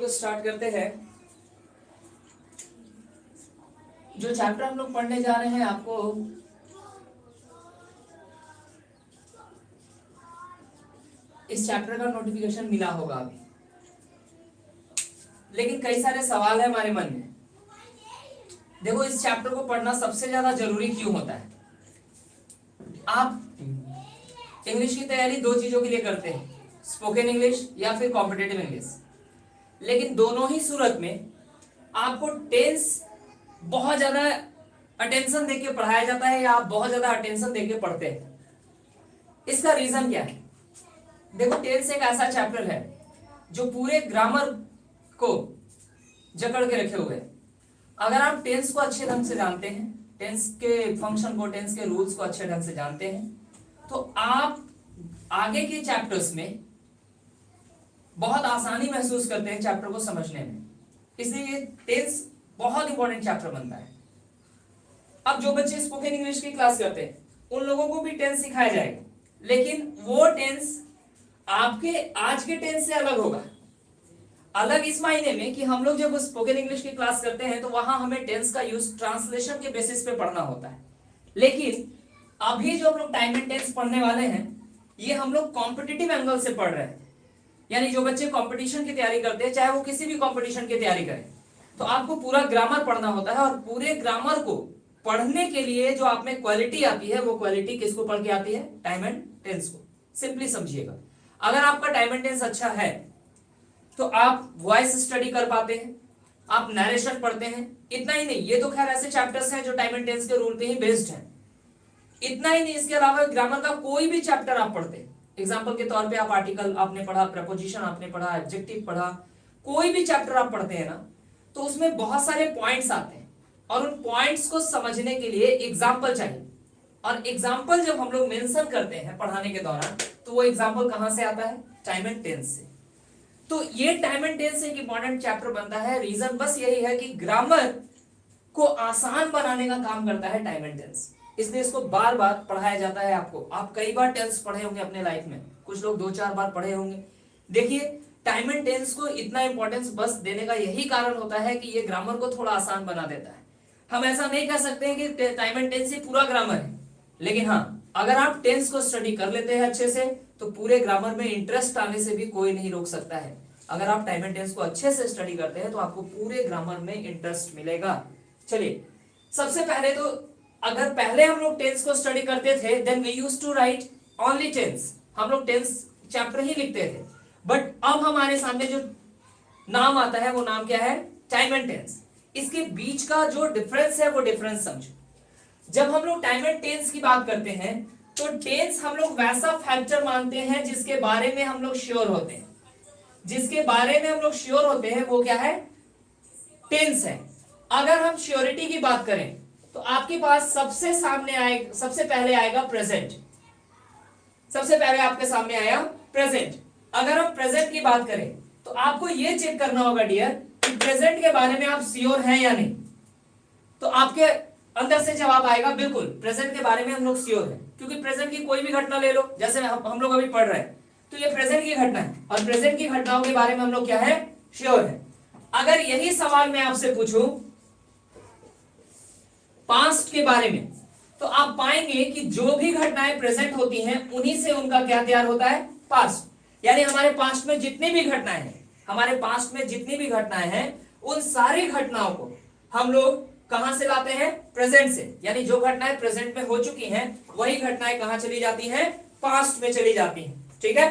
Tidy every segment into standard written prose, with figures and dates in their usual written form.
को स्टार्ट करते हैं। जो चैप्टर हम लोग पढ़ने जा रहे हैं आपको इस चैप्टर का नोटिफिकेशन मिला होगा अभी, लेकिन कई सारे सवाल है हमारे मन में। देखो, इस चैप्टर को पढ़ना सबसे ज्यादा जरूरी क्यों होता है? आप इंग्लिश की तैयारी दो चीजों के लिए करते हैं, स्पोकन इंग्लिश या फिर कॉम्पिटिटिव इंग्लिश। लेकिन दोनों ही सूरत में आपको टेंस बहुत ज्यादा अटेंशन देके पढ़ाया जाता है या आप बहुत ज्यादा अटेंशन देके पढ़ते हैं। इसका रीजन क्या है? देखो, टेंस एक ऐसा चैप्टर है जो पूरे ग्रामर को जकड़ के रखे हुए है। अगर आप टेंस को अच्छे ढंग से जानते हैं, टेंस के फंक्शन को, टेंस के रूल्स को अच्छे ढंग से जानते हैं, तो आप आगे के चैप्टर्स में बहुत आसानी महसूस करते हैं चैप्टर को समझने में। इसलिए ये टेंस बहुत इंपॉर्टेंट चैप्टर बनता है। अब जो बच्चे स्पोकन इंग्लिश की क्लास करते हैं उन लोगों को भी टेंस सिखाया जाएगा, लेकिन वो टेंस आपके आज के टेंस से अलग होगा। अलग इस मायने में कि हम लोग जब स्पोकन इंग्लिश की क्लास करते हैं तो वहां हमें टेंस का यूज ट्रांसलेशन के बेसिस पे पढ़ना होता है। लेकिन अभी जो हम लोग टाइम एंड टेंस पढ़ने वाले हैं, ये हम लोग कॉम्पिटिटिव एंगल से पढ़ रहे हैं। यानी जो बच्चे कंपटीशन की तैयारी करते हैं, चाहे वो किसी भी कंपटीशन की तैयारी करें, तो आपको पूरा ग्रामर पढ़ना होता है। और पूरे ग्रामर को पढ़ने के लिए जो आप में क्वालिटी आती है, वो क्वालिटी किसको पढ़ के आती है? टाइम एंड टेंस को। सिंपली समझिएगा, अगर आपका टाइम एंड टेंस अच्छा है तो आप वॉइस स्टडी कर पाते हैं, आप नरेशन पढ़ते हैं। इतना ही नहीं, ये तो खैर ऐसे चैप्टर्स हैं जो टाइम एंड टेंस के रूल पे ही बेस्ड हैं। इतना ही नहीं, इसके अलावा ग्रामर का कोई भी चैप्टर आप पढ़ते हैं, एग्जाम्पल के तौर पे आप आर्टिकल आपने पढ़ा, प्रपोजिशन आपने पढ़ा, एडजेक्टिव पढ़ा, कोई भी चैप्टर आप पढ़ते हैं ना, तो उसमें बहुत सारे पॉइंट्स आते हैं और उन पॉइंट्स को समझने के लिए एग्जाम्पल चाहिए। और एग्जाम्पल जब हम लोग मेंशन करते हैं पढ़ाने के दौरान, तो वो एग्जाम्पल कहां से आता है? टाइम एंड टेंस से। तो ये टाइम एंड टेंस एक इंपॉर्टेंट चैप्टर बनता है। रीजन बस यही है कि ग्रामर को आसान बनाने का काम करता है टाइम एंड टेंस, इसलिए इसको बार बार पढ़ाया जाता है आपको। आप कई बार टेंस पढ़े होंगे अपने लाइफ में, कुछ लोग 2-4 बार पढ़े होंगे। देखिए, टाइम एंड टेंस को इतना इंपॉर्टेंस बस देने का यही कारण होता है कि ये ग्रामर को थोड़ा आसान बना देता है। हम ऐसा नहीं कह सकते हैं कि टाइम एंड टेंस ही पूरा ग्रामर है, लेकिन हाँ, अगर आप टेंस को स्टडी कर लेते हैं अच्छे से, तो पूरे ग्रामर में इंटरेस्ट आने से भी कोई नहीं रोक सकता है। अगर आप टाइम एंड टेंस को अच्छे से स्टडी करते हैं तो आपको पूरे ग्रामर में इंटरेस्ट मिलेगा। चलिए, सबसे पहले तो अगर पहले हम लोग टेंस को स्टडी करते थे, then we used to write only tense, हम लोग टेंस चैप्टर ही लिखते थे। बट अब हमारे सामने जो नाम आता है वो नाम क्या है? Time and tense. इसके बीच का जो डिफरेंस है वो डिफरेंस समझो। जब हम लोग टाइम एंड टेंस की बात करते हैं तो टेंस हम लोग वैसा फैक्टर मानते हैं जिसके बारे में हम लोग श्योर होते हैं। जिसके बारे में हम लोग श्योर होते हैं वो क्या है? टेंस है। अगर हम श्योरिटी की बात करें तो आपके पास सबसे पहले आएगा प्रेजेंट। सबसे पहले आपके सामने आया प्रेजेंट। अगर हम प्रेजेंट की बात करें तो आपको यह चेक करना होगा डियर कि प्रेजेंट के बारे में आप श्योर हैं या नहीं। तो आपके अंदर से जवाब आएगा बिल्कुल, प्रेजेंट के बारे में हम लोग श्योर हैं, क्योंकि प्रेजेंट की कोई भी घटना ले लो, जैसे हम लोग अभी पढ़ रहे हैं, तो ये प्रेजेंट की घटना है और प्रेजेंट की घटनाओं के बारे में हम लोग क्या है? श्योर है। अगर यही सवाल मैं आपसे पूछूं पास्ट के बारे में, तो आप पाएंगे कि जो भी घटनाएं प्रेजेंट होती हैं उन्हीं से उनका क्या तैयार होता है? पास्ट। यानी हमारे पास्ट में जितनी भी घटनाएं हैं, उन सारी घटनाओं को हम लोग कहां से लाते हैं? प्रेजेंट से। यानी जो घटनाएं प्रेजेंट में हो चुकी हैं वही घटनाएं कहां चली जाती हैं? पास्ट में चली जाती हैं। ठीक है,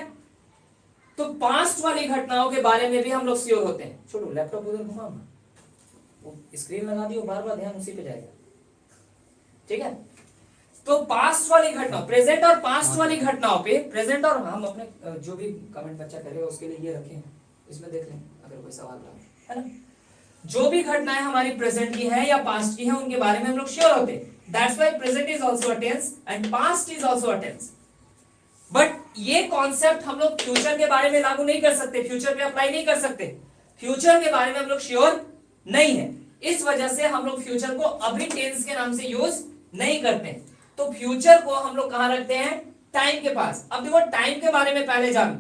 तो पास्ट वाली घटनाओं के बारे में भी हम लोग श्योर होते हैं। छोड़ो, लैपटॉप उधर घुमाओ, वो स्क्रीन लगा दियो, बार बार ध्यान उसी पे जाएगा। ठीक है, तो पास्ट वाली घटना, प्रेजेंट और पास्ट वाली घटनाओं पे, प्रेजेंट और हम अपने जो भी कमेंट बच्चा करेगा उसके लिए ये रखे हैं, इसमें देख लें अगर कोई सवाल है ना। जो भी घटनाएं हमारी प्रेजेंट की है या पास्ट की है उनके बारे में हम लोग श्योर होते हैं। That's why present is also a tense and past is also a tense. But ये कॉन्सेप्ट हम लोग फ्यूचर के बारे में लागू नहीं कर सकते, फ्यूचर पे अप्लाई नहीं कर सकते। फ्यूचर के बारे में हम लोग श्योर नहीं है, इस वजह से हम लोग फ्यूचर को अभी टेंस के नाम से यूज नहीं करते। तो फ्यूचर को हम लोग कहां रखते हैं? टाइम के पास। अब देखो, टाइम के बारे में पहले जानो।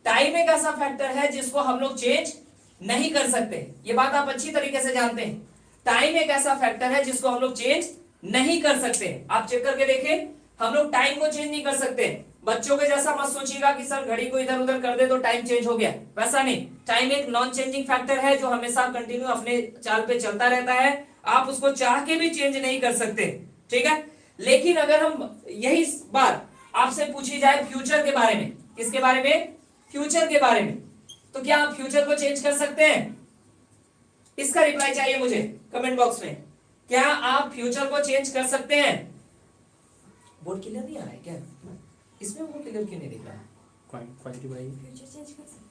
टाइम एक ऐसा फैक्टर है जिसको हम लोग चेंज नहीं कर सकते, ये बात आप अच्छी तरीके से जानते हैं। टाइम एक ऐसा फैक्टर है जिसको हम लोग चेंज नहीं कर सकते। आप चेक करके देखें, हम लोग टाइम को चेंज नहीं कर सकते। बच्चों के जैसा मत सोचिएगा कि सर घड़ी को इधर उधर कर दे तो टाइम चेंज हो गया, वैसा नहीं। टाइम एक नॉन चेंजिंग फैक्टर है जो हमेशा कंटिन्यू अपने चाल पे चलता रहता है, आप उसको चाह के भी चेंज नहीं कर सकते, ठीक है। लेकिन अगर हम यही बात आपसे पूछी जाए फ्यूचर के बारे में, किसके बारे में, फ्यूचर के बारे में, तो क्या आप फ्यूचर को चेंज कर सकते हैं? इसका रिप्लाई चाहिए मुझे कमेंट बॉक्स में। क्या आप फ्यूचर को चेंज कर सकते हैं? बोर्ड क्लियर नहीं आ रहा है क्या? इसमें बोर्ड क्लियर क्यों नहीं दिख रहा है? क्वालिटी बढ़ाइए। फ्यूचर चेंज कर सकते हैं।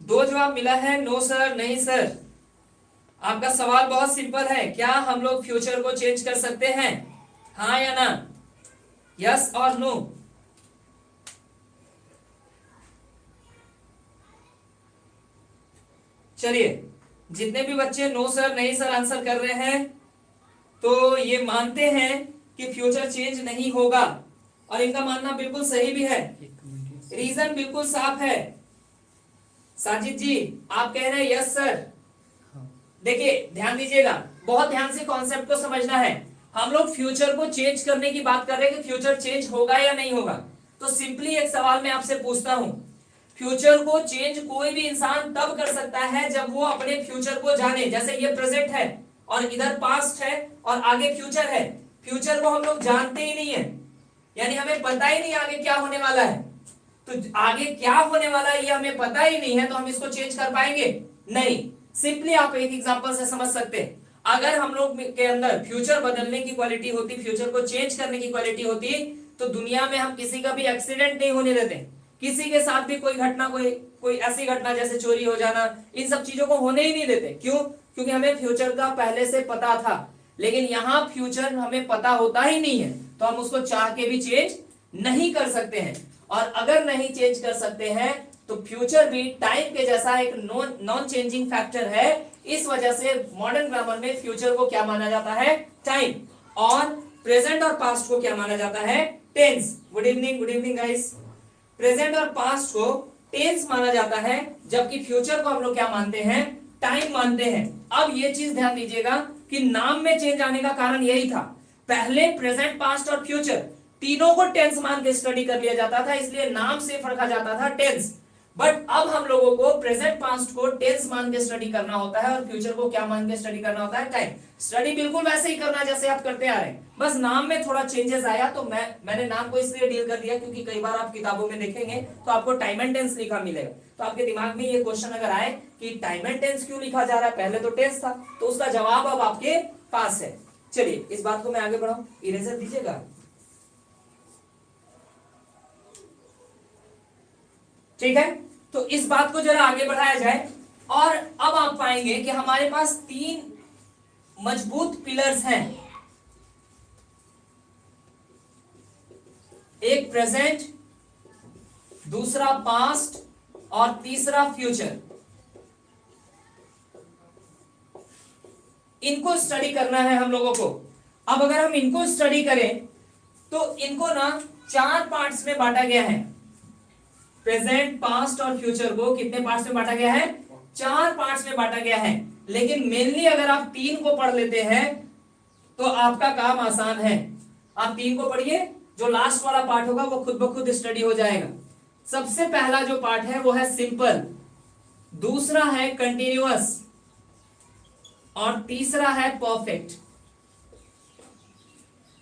दो जवाब मिला है, नो सर, नहीं सर। आपका सवाल बहुत सिंपल है, क्या हम लोग फ्यूचर को चेंज कर सकते हैं, हाँ या ना, यस और नो। चलिए, जितने भी बच्चे नो सर नहीं सर आंसर कर रहे हैं, तो ये मानते हैं कि फ्यूचर चेंज नहीं होगा, और इनका मानना बिल्कुल सही भी है, रीजन बिल्कुल साफ है। साजिद जी आप कह रहे हैं यस सर। देखिए ध्यान दीजिएगा, बहुत ध्यान से कॉन्सेप्ट को समझना है। हम लोग फ्यूचर को चेंज करने की बात कर रहे हैं कि फ्यूचर चेंज होगा या नहीं होगा। तो सिंपली एक सवाल मैं आपसे पूछता हूं, फ्यूचर को चेंज कोई भी इंसान तब कर सकता है जब वो अपने फ्यूचर को जाने। जैसे ये प्रेजेंट है और इधर पास्ट है और आगे फ्यूचर है, फ्यूचर को हम लोग जानते ही नहीं है, यानी हमें पता ही नहीं आगे क्या होने वाला है। तो आगे क्या होने वाला है ये हमें पता ही नहीं है, तो हम इसको चेंज कर पाएंगे नहीं। सिंपली आप एक एग्जांपल से समझ सकते हैं, अगर हम लोग के अंदर फ्यूचर बदलने की क्वालिटी होती, फ्यूचर को चेंज करने की क्वालिटी होती, तो दुनिया में हम किसी का भी एक्सीडेंट नहीं होने देते, किसी के साथ भी कोई घटना, कोई ऐसी घटना जैसे चोरी हो जाना, इन सब चीजों को होने ही नहीं देते। क्यों? क्योंकि हमें फ्यूचर का पहले से पता था। लेकिन यहाँ फ्यूचर हमें पता होता ही नहीं है, तो हम उसको चाह के भी चेंज नहीं कर सकते हैं। और अगर नहीं चेंज कर सकते हैं तो फ्यूचर भी टाइम के जैसा एक नॉन चेंजिंग फैक्टर है। इस वजह से मॉडर्न ग्रामर में फ्यूचर को क्या माना जाता है, टाइम, और प्रेजेंट और पास्ट को क्या माना जाता है, tense. Good evening guys. Present और पास्ट को टेंस माना जाता है, जबकि फ्यूचर को हम लोग क्या मानते हैं, टाइम मानते हैं। अब ये चीज ध्यान दीजिएगा कि नाम में चेंज आने का कारण यही था, पहले प्रेजेंट पास्ट और फ्यूचर तीनों को टेंस मान के स्टडी कर लिया जाता था, इसलिए नाम सिर्फ रखा जाता था टेंस। बट अब हम लोगों को प्रेजेंट पास्ट को टेंस मान के स्टडी करना होता है और फ्यूचर को क्या मान के स्टडी करना होता है, टाइम। स्टडी बिल्कुल वैसे ही करना जैसे आप करते आ रहे हैं, बस नाम में थोड़ा चेंजेस आया। तो मैंने नाम को इसलिए डील कर दिया क्योंकि कई बार आप किताबों में देखेंगे तो आपको टाइम एंड टेंस लिखा मिलेगा, तो आपके दिमाग में ये क्वेश्चन अगर आए कि टाइम एंड टेंस क्यों लिखा जा रहा है, पहले तो टेंस था, तो उसका जवाब अब आपके पास है। चलिए इस बात को मैं आगे बढ़ाऊं, इरेजर दीजिएगा, ठीक है। तो इस बात को जरा आगे बढ़ाया जाए, और अब आप पाएंगे कि हमारे पास तीन मजबूत पिलर्स हैं, एक प्रेजेंट, दूसरा पास्ट और तीसरा फ्यूचर। इनको स्टडी करना है हम लोगों को। अब अगर हम इनको स्टडी करें तो इनको ना चार पार्ट्स में बांटा गया है। प्रेजेंट, पास्ट और फ्यूचर को कितने पार्ट्स में बांटा गया है, चार पार्ट्स में बांटा गया है। लेकिन मेनली अगर आप तीन को पढ़ लेते हैं तो आपका काम आसान है। आप तीन को पढ़िए, जो लास्ट वाला पार्ट होगा वो खुद ब खुद स्टडी हो जाएगा। सबसे पहला जो पार्ट है वो है सिंपल, दूसरा है कंटिन्यूअस और तीसरा है परफेक्ट,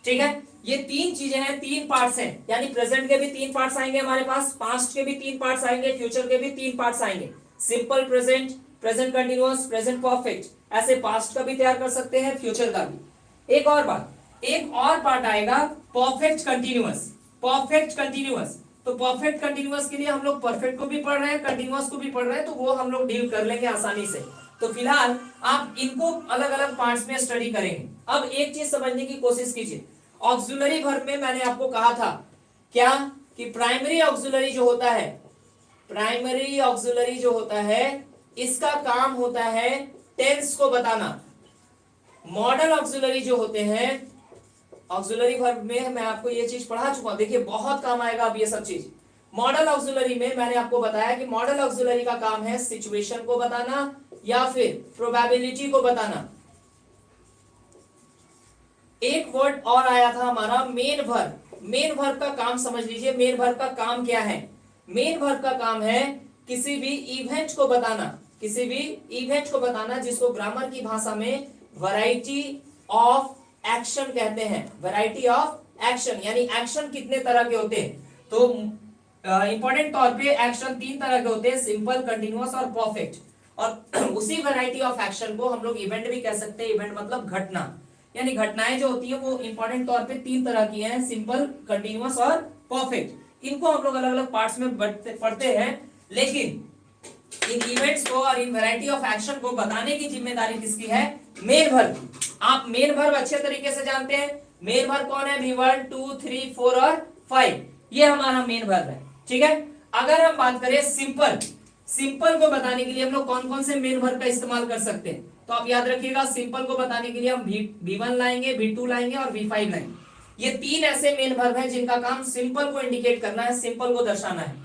ठीक है। ये तीन चीजें हैं, तीन पार्ट्स हैं, यानी प्रेजेंट के भी तीन पार्ट्स आएंगे हमारे पास, पास्ट के भी तीन पार्ट्स आएंगे, फ्यूचर के भी तीन पार्ट्स आएंगे। Simple present, present continuous, present perfect, ऐसे पास्ट का भी तैयार कर सकते हैं, फ्यूचर का भी। एक और बात, एक और पार्ट आएगा परफेक्ट कंटिन्यूअस। परफेक्ट कंटिन्यूअस, तो परफेक्ट कंटिन्यूअस के लिए हम लोग परफेक्ट को भी पढ़ रहे हैं, कंटिन्यूअस को भी पढ़ रहे हैं, तो वो हम लोग डील कर लेंगे आसानी से। तो फिलहाल आप इनको अलग अलग पार्ट्स में स्टडी करेंगे। अब एक चीज समझने की कोशिश कीजिए, ऑक्सिलरी वर्ब में मैंने आपको कहा था क्या, कि प्राइमरी ऑक्सिलरी जो होता है, प्राइमरी ऑक्सिलरी जो होता है इसका काम होता है टेंस को बताना। मॉडल ऑक्सिलरी जो होते हैं, ऑक्सिलरी वर्ब में मैं आपको ये चीज पढ़ा चुका हूं, देखिए बहुत काम आएगा अब ये सब चीज। मॉडल ऑक्सिलरी में मैंने आपको बताया कि मॉडल ऑक्सिलरी का काम है सिचुएशन को बताना या फिर प्रोबेबिलिटी को बताना। एक वर्ड और आया था हमारा मेन वर्ब। मेन वर्ब का काम समझ लीजिए, मेन वर्ब का काम क्या है? मेन वर्ब का काम है किसी भी इवेंट को बताना, किसी भी इवेंट को बताना जिसको ग्रामर की भाषा में वैरायटी ऑफ एक्शन कहते हैं। वैरायटी ऑफ एक्शन यानी एक्शन कितने तरह के होते हैं, तो इंपॉर्टेंट तौर पे एक्शन 3 तरह के होते हैं, सिंपल, कंटिन्यूअस और परफेक्ट। और उसी वैरायटी ऑफ एक्शन को हम लोग इवेंट भी कह सकते हैं। इवेंट मतलब घटना, यानी घटनाएं जो होती है वो इंपॉर्टेंट तौर पे 3 तरह की हैं, सिंपल, कंटिन्यूअस और परफेक्ट। इनको हम लोग अलग अलग पार्ट्स में पढ़ते हैं, लेकिन इन इवेंट्स को और इन वैरायटी ऑफ एक्शन को बताने की जिम्मेदारी किसकी है? Main verb. आप मेन वर्ब अच्छे तरीके से जानते हैं। मेन वर्ब कौन है? V1 2 3 4 और 5, ये हमारा मेन वर्ब है। ठीक है, अगर हम बात करें सिंपल, सिंपल को बताने के लिए हम लोग कौन कौन से मेन वर्ब का इस्तेमाल कर सकते हैं, तो आप याद रखिएगा सिंपल को बताने के लिए हम V1 लाएंगे, V2 लाएंगे और V5 लाएंगे। ये 3 ऐसे मेन वर्ब हैं जिनका काम सिंपल को इंडिकेट करना है, सिंपल को दर्शाना है।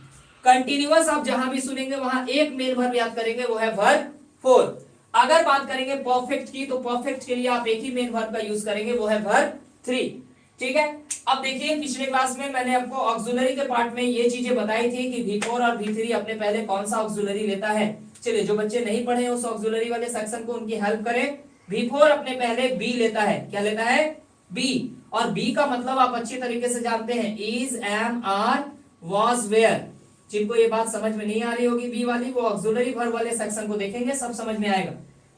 कंटिन्यूअस आप जहां भी सुनेंगे वहां एक मेन वर्ब याद करेंगे, वो है वर्ब 4। अगर बात करेंगे परफेक्ट की, तो परफेक्ट के लिए आप एक ही मेन वर्ब का यूज करेंगे, वो है वर्ब 3। ठीक है, अब देखिए पिछले क्लास में मैंने आपको ऑक्सिलरी के पार्ट में ये चीजें बताई थी कि V4 और V3 अपने पहले कौन सा ऑक्सिलरी लेता है। चलिए, जो बच्चे नहीं पढ़े उस ऑक्सिलरी वाले सेक्शन को उनकी हेल्प करें। V4 अपने पहले बी लेता है। क्या लेता है? बी। और बी का मतलब आप अच्छी तरीके से जानते हैं, is, am, are, was, were. जिनको ये बात समझ में नहीं आ रही होगी बी वाली, वो ऑक्सिलरी वर्ब वाले सेक्शन को देखेंगे, सब समझ में आएगा।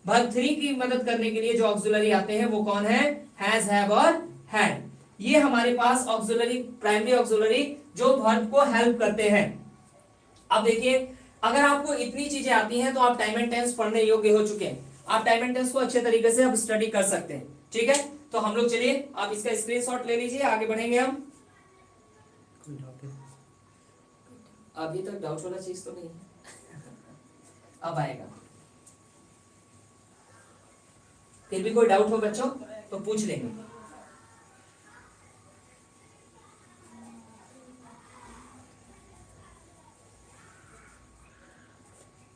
वर्ब 3 की मदद करने के लिए जो ऑक्सिलरी आते हैं वो कौन है? हैज, हैव और हैड। ये हमारे पास ऑक्सिलरी, प्राइमरी ऑक्सिलरी जो वर्ब को हेल्प करते हैं। अब देखिए, अगर आपको इतनी चीजें आती हैं तो आप टाइम एंड टेंस पढ़ने योग्य हो चुके हैं। आप टाइम एंड टेंस को अच्छे तरीके से अब स्टडी कर सकते हैं। ठीक है, तो हम लोग चलिए, आप इसका स्क्रीनशॉट ले लीजिए, आगे बढ़ेंगे हम। अभी तक डाउट वाला चीज तो नहीं है अब आएगा। फिर भी कोई डाउट हो बच्चों तो पूछ लेंगे।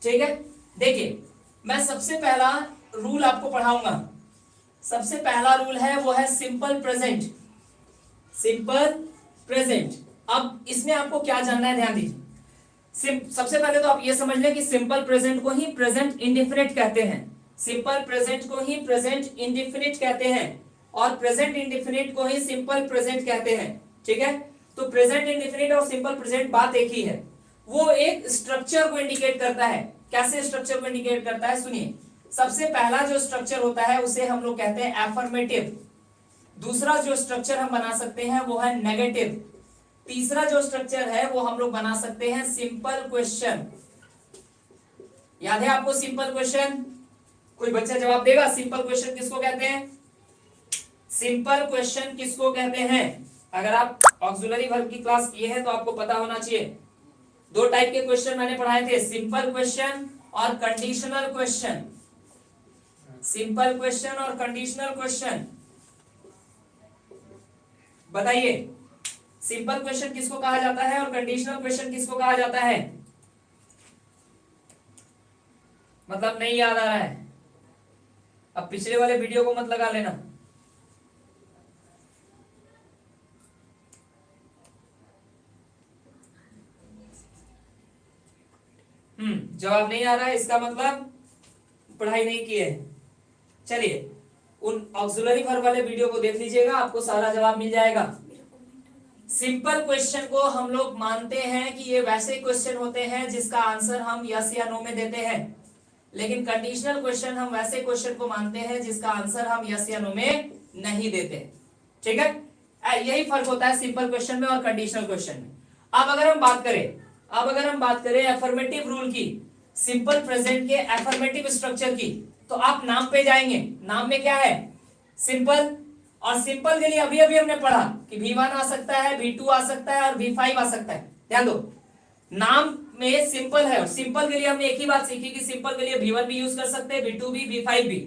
ठीक है, देखिए मैं सबसे पहला रूल आपको पढ़ाऊंगा। सबसे पहला रूल है वो है सिंपल प्रेजेंट। Simple present. अब इसमें आपको क्या जानना है, ध्यान दीजिए। सबसे पहले तो आप ये समझ लें कि सिंपल प्रेजेंट को ही प्रेजेंट इंडेफिनिट कहते हैं। सिंपल प्रेजेंट को ही प्रेजेंट इंडेफिनिट कहते हैं और प्रेजेंट इंडेफिनिट को ही सिंपल प्रेजेंट कहते हैं। ठीक है, तो प्रेजेंट इंडेफिनिट और सिंपल प्रेजेंट बात एक ही है। वो एक स्ट्रक्चर को इंडिकेट करता है। कैसे स्ट्रक्चर को इंडिकेट करता है, सुनिए। सबसे पहला जो स्ट्रक्चर होता है उसे हम लोग कहते हैं एफर्मेटिव। दूसरा जो स्ट्रक्चर हम बना सकते हैं वो है नेगेटिव। तीसरा जो स्ट्रक्चर है वो हम लोग बना सकते हैं सिंपल क्वेश्चन। याद है आपको सिंपल क्वेश्चन? कोई बच्चा जवाब देगा सिंपल क्वेश्चन किसको कहते हैं? सिंपल क्वेश्चन किसको कहते हैं? अगर आप ऑक्सिलरी वर्ब की क्लास किए हैं तो आपको पता होना चाहिए। 2 टाइप के क्वेश्चन मैंने पढ़ाए थे, सिंपल क्वेश्चन और कंडीशनल क्वेश्चन। सिंपल क्वेश्चन और कंडीशनल क्वेश्चन। बताइए, सिंपल क्वेश्चन किसको कहा जाता है और कंडीशनल क्वेश्चन किसको कहा जाता है? मतलब नहीं याद आ रहा है? अब पिछले वाले वीडियो को मत लगा लेना। जवाब नहीं आ रहा है, इसका मतलब पढ़ाई नहीं की है। चलिए, उन ऑक्सिलरी वर्ब वाले वीडियो को देख लीजिएगा, आपको सारा जवाब मिल जाएगा। सिंपल क्वेश्चन को हम लोग मानते हैं कि ये वैसे क्वेश्चन होते हैं जिसका आंसर हम यस या नो में देते हैं, लेकिन कंडीशनल क्वेश्चन हम वैसे क्वेश्चन को मानते हैं जिसका आंसर हम यस या नो में नहीं देते। ठीक है, यही फर्क होता है सिंपल क्वेश्चन में और कंडीशनल क्वेश्चन में। अब अगर हम बात करें एफर्मेटिव रूल की, सिंपल प्रेजेंट के एफर्मेटिव स्ट्रक्चर की, तो आप नाम पे जाएंगे। नाम में क्या है? सिंपल। और सिंपल के लिए अभी अभी हमने पढ़ा कि V1 आ सकता है, V2 आ सकता है और V5 आ सकता है। ध्यान दो, नाम में सिंपल है, और सिंपल के लिए हमने एक ही बात सीखी कि सिंपल के लिए V1 भी यूज कर सकते हैं, V2 भी, V5 भी।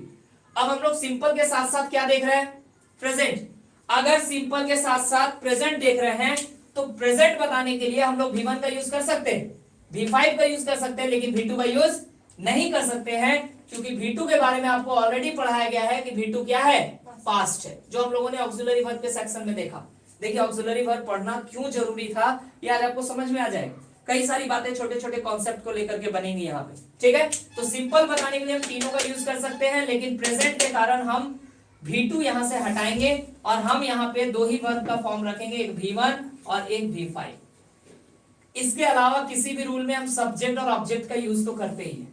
अब हम लोग सिंपल के साथ साथ क्या देख रहे हैं? प्रेजेंट। अगर सिंपल के साथ साथ प्रेजेंट देख रहे हैं तो प्रेजेंट बताने के लिए हम लोग V1 का यूज कर सकते हैं, V5 का यूज कर सकते हैं, लेकिन V2 का यूज नहीं कर सकते हैं, क्योंकि V2 के बारे में आपको ऑलरेडी पढ़ाया गया है कि V2 क्या है? पास्ट है, जो हम लोगों ने ऑक्सिलरी वर्ब के सेक्शन में देखा। देखिए ऑक्सिलरी वर्ब पढ़ना क्यों जरूरी था ये आज आपको समझ में आ जाएगा। कई सारी बातें छोटे छोटे कॉन्सेप्ट को लेकर के बनेंगी यहाँ पे, ठीक है। तो सिंपल बताने के लिए हम तीनों का यूज कर सकते हैं, लेकिन प्रेजेंट के कारण हम V2 यहां से हटाएंगे और हम यहाँ पे दो ही वर्ब का फॉर्म रखेंगे, एक V1 और एक V5। इसके अलावा किसी भी रूल में हम सब्जेक्ट और ऑब्जेक्ट का यूज तो करते ही है,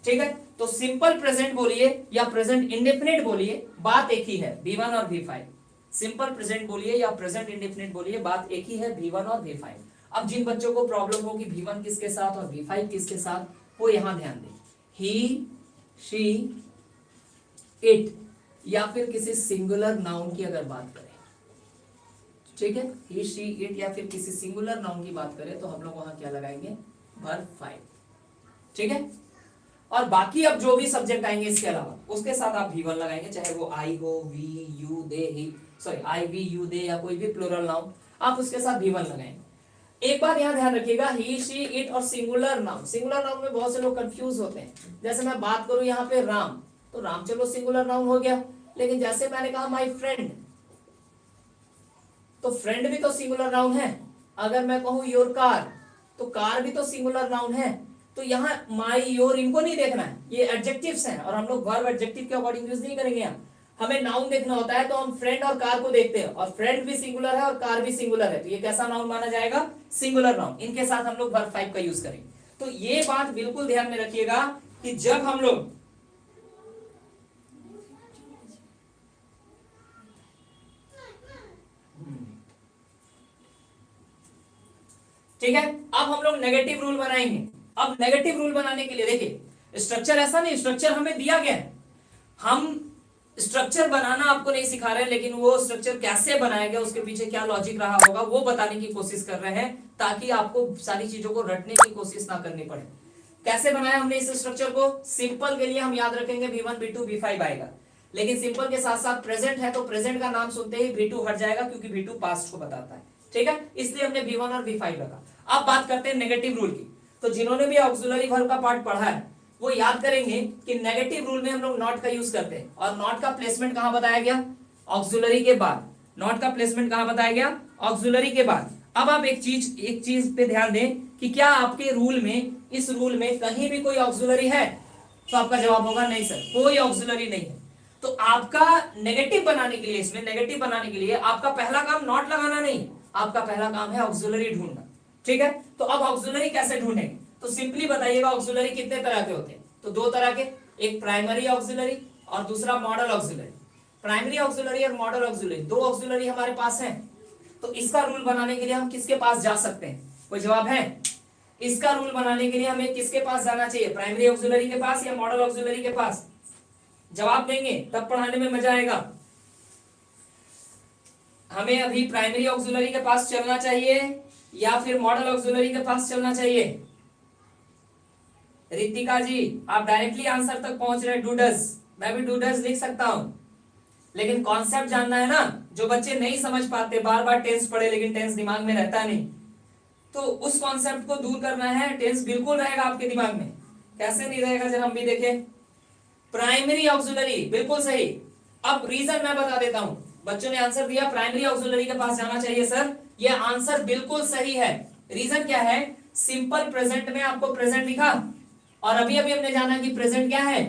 ठीक है। तो सिंपल प्रेजेंट बोलिए या प्रेजेंट इंडेफिनिट बोलिए, बात एक ही है, V1 और V5। सिंपल प्रेजेंट बोलिए या प्रेजेंट इंडेफिनिट बोलिए, बात एक ही है, V1 और V5। अब जिन बच्चों को प्रॉब्लम हो कि V1 किसके साथ और V5 किसके साथ, वो यहां ध्यान दें। ही, शी, इट या फिर किसी सिंगुलर नाउन की अगर बात करें, ठीक है, ही, शी, इट या फिर किसी सिंगुलर नाउन की बात करें तो हम लोग वहां क्या लगाएंगे? वर्ब 5, ठीक है। और बाकी अब जो भी सब्जेक्ट आएंगे इसके अलावा उसके साथ आप V1 लगाएंगे, चाहे वो आई हो, we, you, they, he, sorry I, we, you, they या कोई भी प्लूरल नाउन, आप उसके साथ V1 लगाएंगे। एक बात यहां ध्यान रखिएगा, ही, शी, इट और सिंगुलर नाउन, सिंगुलर नाउन में बहुत से लोग कंफ्यूज होते हैं। जैसे मैं बात करूं यहाँ पे राम, तो राम चलो सिंगुलर नाउन हो गया, लेकिन जैसे मैंने कहा माय फ्रेंड, तो फ्रेंड भी तो सिंगुलर नाउन है। अगर मैं कहूं योर कार, तो कार भी तो सिंगुलर नाउन है। तो यहाँ माई, योर, इनको नहीं देखना है, ये एडजेक्टिव्स हैं और हम लोग वर्ब एडजेक्टिव के अकॉर्डिंग यूज नहीं करेंगे। यहाँ हमें नाउन देखना होता है, तो हम फ्रेंड और कार को देखते हैं, और फ्रेंड भी सिंगुलर है और कार भी सिंगुलर है, तो ये कैसा नाउन माना जाएगा? Singular noun. इनके साथ हम लोग वर्ब 5 का यूज करेंगे। तो ये बात बिल्कुल ध्यान में रखिएगा कि जब हम लोग, ठीक है, अब हम लोग नेगेटिव रूल बनाएंगे। अब नेगेटिव रूल बनाने के लिए देखिए स्ट्रक्चर ऐसा नहीं, स्ट्रक्चर हमें दिया गया है, हम स्ट्रक्चर बनाना आपको नहीं सिखा रहे हैं, लेकिन वो स्ट्रक्चर कैसे बनाया गया, उसके पीछे क्या लॉजिक रहा होगा वो बताने की कोशिश कर रहे हैं, ताकि आपको सारी चीजों को रटने की कोशिश ना करनी पड़े। कैसे बनाया हमने इस स्ट्रक्चर को? सिंपल के लिए हम याद रखेंगे V1, V2, V5 आएगा, लेकिन सिंपल के साथ साथ प्रेजेंट है तो प्रेजेंट का नाम सुनते ही V2 हट जाएगा, क्योंकि V2 पास्ट को बताता है, ठीक है, इसलिए हमने V1 और V5 रखा। अब बात करते हैं नेगेटिव रूल की। तो जिन्होंने भी ऑक्सिलरी वर्ब का पार्ट पढ़ा है वो याद करेंगे कि नेगेटिव रूल में हम लोग नॉट का यूज करते हैं, और नॉट का प्लेसमेंट कहां बताया गया? ऑक्सिलरी के बाद। नॉट का प्लेसमेंट कहां बताया गया? ऑक्सिलरी के बाद। अब आप एक चीज पे ध्यान दें कि क्या आपके रूल में, इस रूल में कहीं भी कोई ऑक्सिलरी है? तो आपका जवाब होगा नहीं सर, कोई ऑक्सिलरी नहीं है। तो आपका नेगेटिव बनाने के लिए, इसमें नेगेटिव बनाने के लिए आपका पहला काम नॉट लगाना नहीं, आपका पहला काम है ऑक्सिलरी ढूंढना, ठीक है। तो अब ऑक्सिलरी कैसे ढूंढेंगे? तो सिंपली बताइएगा ऑक्सिलरी कितने तरह के होते हैं? तो दो तरह के, एक प्राइमरी ऑक्सिलरी और दूसरा मॉडल ऑक्सिलरी। प्राइमरी ऑक्सिलरी और मॉडल ऑक्सिलरी, दो ऑक्सिलरी हमारे पास हैं। तो इसका रूल बनाने के लिए हम किसके पास जा सकते हैं? कोई जवाब है? इसका रूल बनाने के लिए हमें किसके पास जाना चाहिए? प्राइमरी ऑक्सिलरी के पास या मॉडल ऑक्सिलरी के पास? जवाब देंगे तब पढ़ाने में मजा आएगा। हमें अभी प्राइमरी ऑक्सिलरी के पास चलना चाहिए या फिर मॉडल ऑक्सिलरी के पास चलना चाहिए? रितिका जी आप डायरेक्टली आंसर तक पहुंच रहे, डूडस, मैं भी डूडस लिख सकता हूं, लेकिन कॉन्सेप्ट जानना है ना। जो बच्चे नहीं समझ पाते, बार बार टेंस पढ़े लेकिन टेंस दिमाग में रहता नहीं, तो उस कॉन्सेप्ट को दूर करना है। टेंस बिल्कुल रहेगा आपके दिमाग में, कैसे नहीं रहेगा जरा हम भी देखें। प्राइमरी ऑक्सिलरी बिल्कुल सही। अब रीजन मैं बता देता हूं, बच्चों ने आंसर दिया प्राइमरी ऑक्सिलरी के पास जाना चाहिए सर, ये आंसर बिल्कुल सही है। रीजन क्या है? सिंपल प्रेजेंट में आपको प्रेजेंट लिखा, और अभी अभी हमने जाना कि प्रेजेंट क्या है?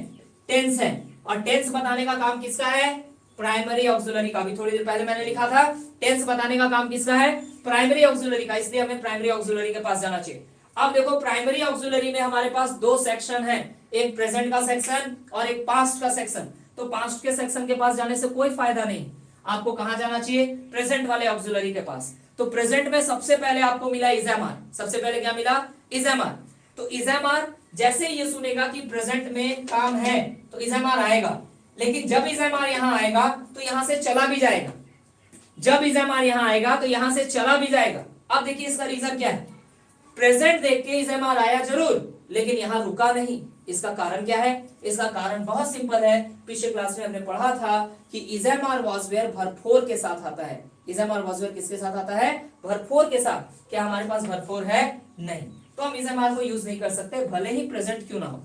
टेंस है, और टेंस बताने का काम किसका है? प्राइमरी ऑक्सिलरी का। भी थोड़ी देर पहले मैंने लिखा था टेंस बताने का काम किसका है? प्राइमरी ऑक्सिलरी का, इसलिए हमें प्राइमरी ऑक्सिलरी के पास जाना चाहिए। अब देखो प्राइमरी ऑक्सिलरी में हमारे पास दो सेक्शन है, एक प्रेजेंट का सेक्शन और एक पास्ट का सेक्शन। तो पास्ट के सेक्शन के पास जाने से कोई फायदा नहीं, आपको कहां जाना चाहिए? प्रेजेंट वाले ऑक्सिलरी के पास। तो प्रेजेंट में सबसे पहले आपको मिला इज़ेमआर। सबसे पहले क्या मिला? इज़ेमआर। तो इज़ेमआर जैसे ये सुनेगा कि प्रेजेंट में काम है तो इज़ेमआर आएगा, लेकिन जब इज़ेमआर यहां आएगा तो यहां से चला भी जाएगा। जब इज़ेमआर यहां आएगा तो यहां से चला भी जाएगा। अब देखिए इसका रीजन क्या है? प्रेजेंट देख के इजेमार आया जरूर, लेकिन यहां रुका नहीं। इसका कारण क्या है? इसका कारण बहुत सिंपल है। पिछले क्लास में हमने पढ़ा था कि इजेमार वॉज वेयर वर्ब फोर के साथ आता है। इजेमार वॉज वेयर किसके साथ आता है? वर्ब फोर के साथ। क्या हमारे पास वर्ब फोर है? नहीं, तो हम इजेमार को यूज नहीं कर सकते, भले ही प्रेजेंट क्यों ना हो।